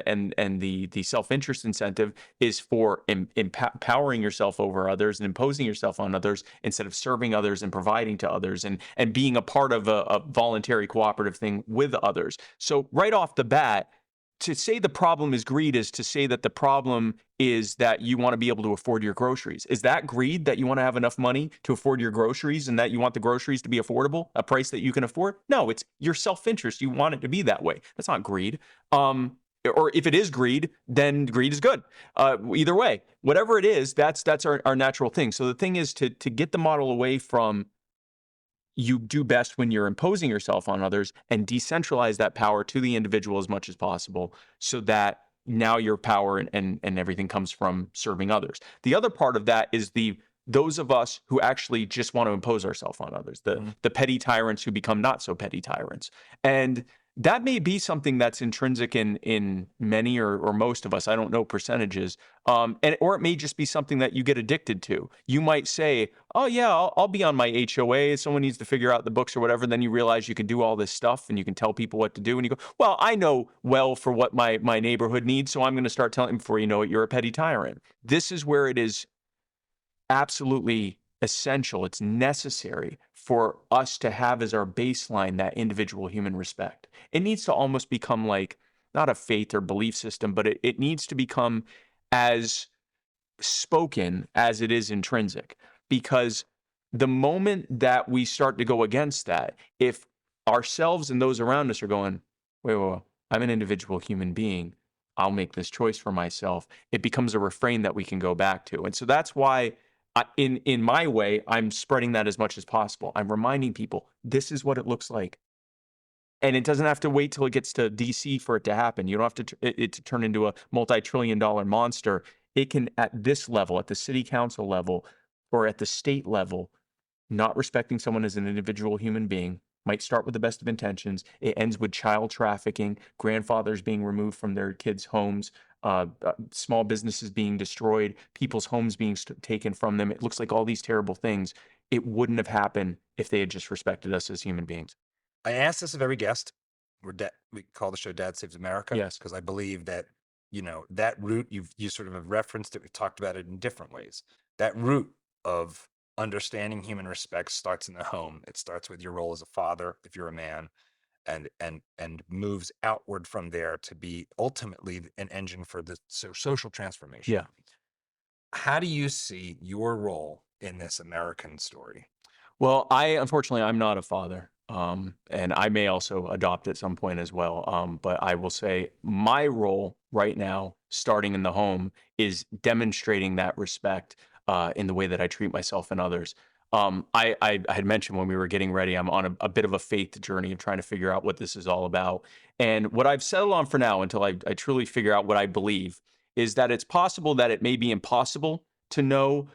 the self-interest incentive is for empowering yourself over others and imposing yourself on others instead of serving others and providing to others and being a part of a voluntary cooperative thing with others. So right off the bat, to say the problem is greed is to say that the problem is that you want to be able to afford your groceries. Is that greed, that you want to have enough money to afford your groceries and that you want the groceries to be affordable, a price that you can afford? No, it's your self-interest. You want it to be that way. That's not greed. Or if it is greed, then greed is good. Either way, whatever it is, that's our natural thing. So the thing is to get the model away from you do best when you're imposing yourself on others and decentralize that power to the individual as much as possible so that now your power and everything comes from serving others. The other part of that is those of us who actually just want to impose ourselves on others, the petty tyrants who become not so petty tyrants. And that may be something that's intrinsic in many or most of us. I don't know percentages. Or it may just be something that you get addicted to. You might say, oh yeah, I'll be on my HOA. Someone needs to figure out the books or whatever. Then you realize you can do all this stuff and you can tell people what to do. And you go, well, I know well for what my neighborhood needs. So I'm going to start telling, before you know it, you're a petty tyrant. This is where it is absolutely essential. It's necessary for us to have as our baseline that individual human respect. It needs to almost become like not a faith or belief system, but it needs to become as spoken as it is intrinsic. Because the moment that we start to go against that, if ourselves and those around us are going, wait, I'm an individual human being, I'll make this choice for myself, it becomes a refrain that we can go back to. And so that's why in my way, I'm spreading that as much as possible. I'm reminding people, this is what it looks like. And it doesn't have to wait till it gets to DC for it to happen. You don't have to it to turn into a multi-trillion-dollar monster. It can, at this level, at the city council level, or at the state level, not respecting someone as an individual human being, might start with the best of intentions. It ends with child trafficking, grandfathers being removed from their kids' homes, small businesses being destroyed, people's homes being taken from them. It looks like all these terrible things. It wouldn't have happened if they had just respected us as human beings. I ask this of every guest. We call the show Dad Saves America. Yes. Because I believe that, that root, you sort of have referenced it. We've talked about it in different ways. That root of understanding human respect starts in the home. It starts with your role as a father, if you're a man, and moves outward from there to be ultimately an engine for the social transformation. Yeah. How do you see your role in this American story? Well, unfortunately, I'm not a father. And I may also adopt at some point as well. But I will say my role right now, starting in the home, is demonstrating that respect in the way that I treat myself and others. I had mentioned when we were getting ready, I'm on a bit of a faith journey of trying to figure out what this is all about. And what I've settled on for now, until I truly figure out what I believe, is that it's possible that it may be impossible to know,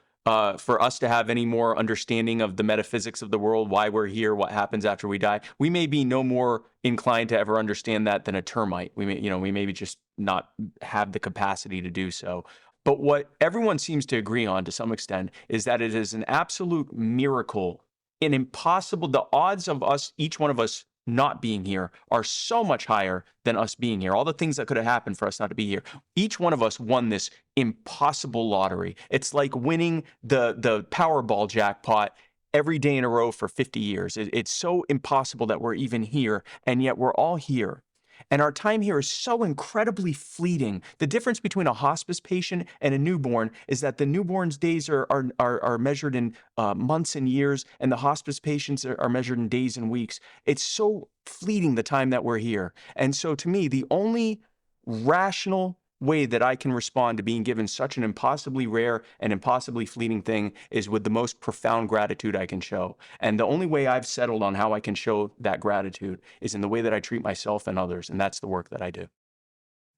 for us to have any more understanding of the metaphysics of the world, why we're here, what happens after we die. We may be no more inclined to ever understand that than a termite. We may just not have the capacity to do so. But what everyone seems to agree on to some extent is that it is an absolute miracle, an impossible, the odds of us, each one of us not being here are so much higher than us being here. All the things that could have happened for us not to be here. Each one of us won this impossible lottery. It's like winning the Powerball jackpot every day in a row for 50 years. It's so impossible that we're even here, and yet we're all here. And our time here is so incredibly fleeting. The difference between a hospice patient and a newborn is that the newborn's days are measured in months and years, and the hospice patients are measured in days and weeks. It's so fleeting, the time that we're here. And so to me, the only rational way that I can respond to being given such an impossibly rare and impossibly fleeting thing is with the most profound gratitude I can show. And the only way I've settled on how I can show that gratitude is in the way that I treat myself and others. And that's the work that I do.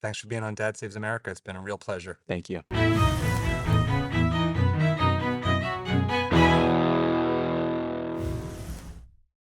Thanks for being on Dad Saves America. It's been a real pleasure. Thank you.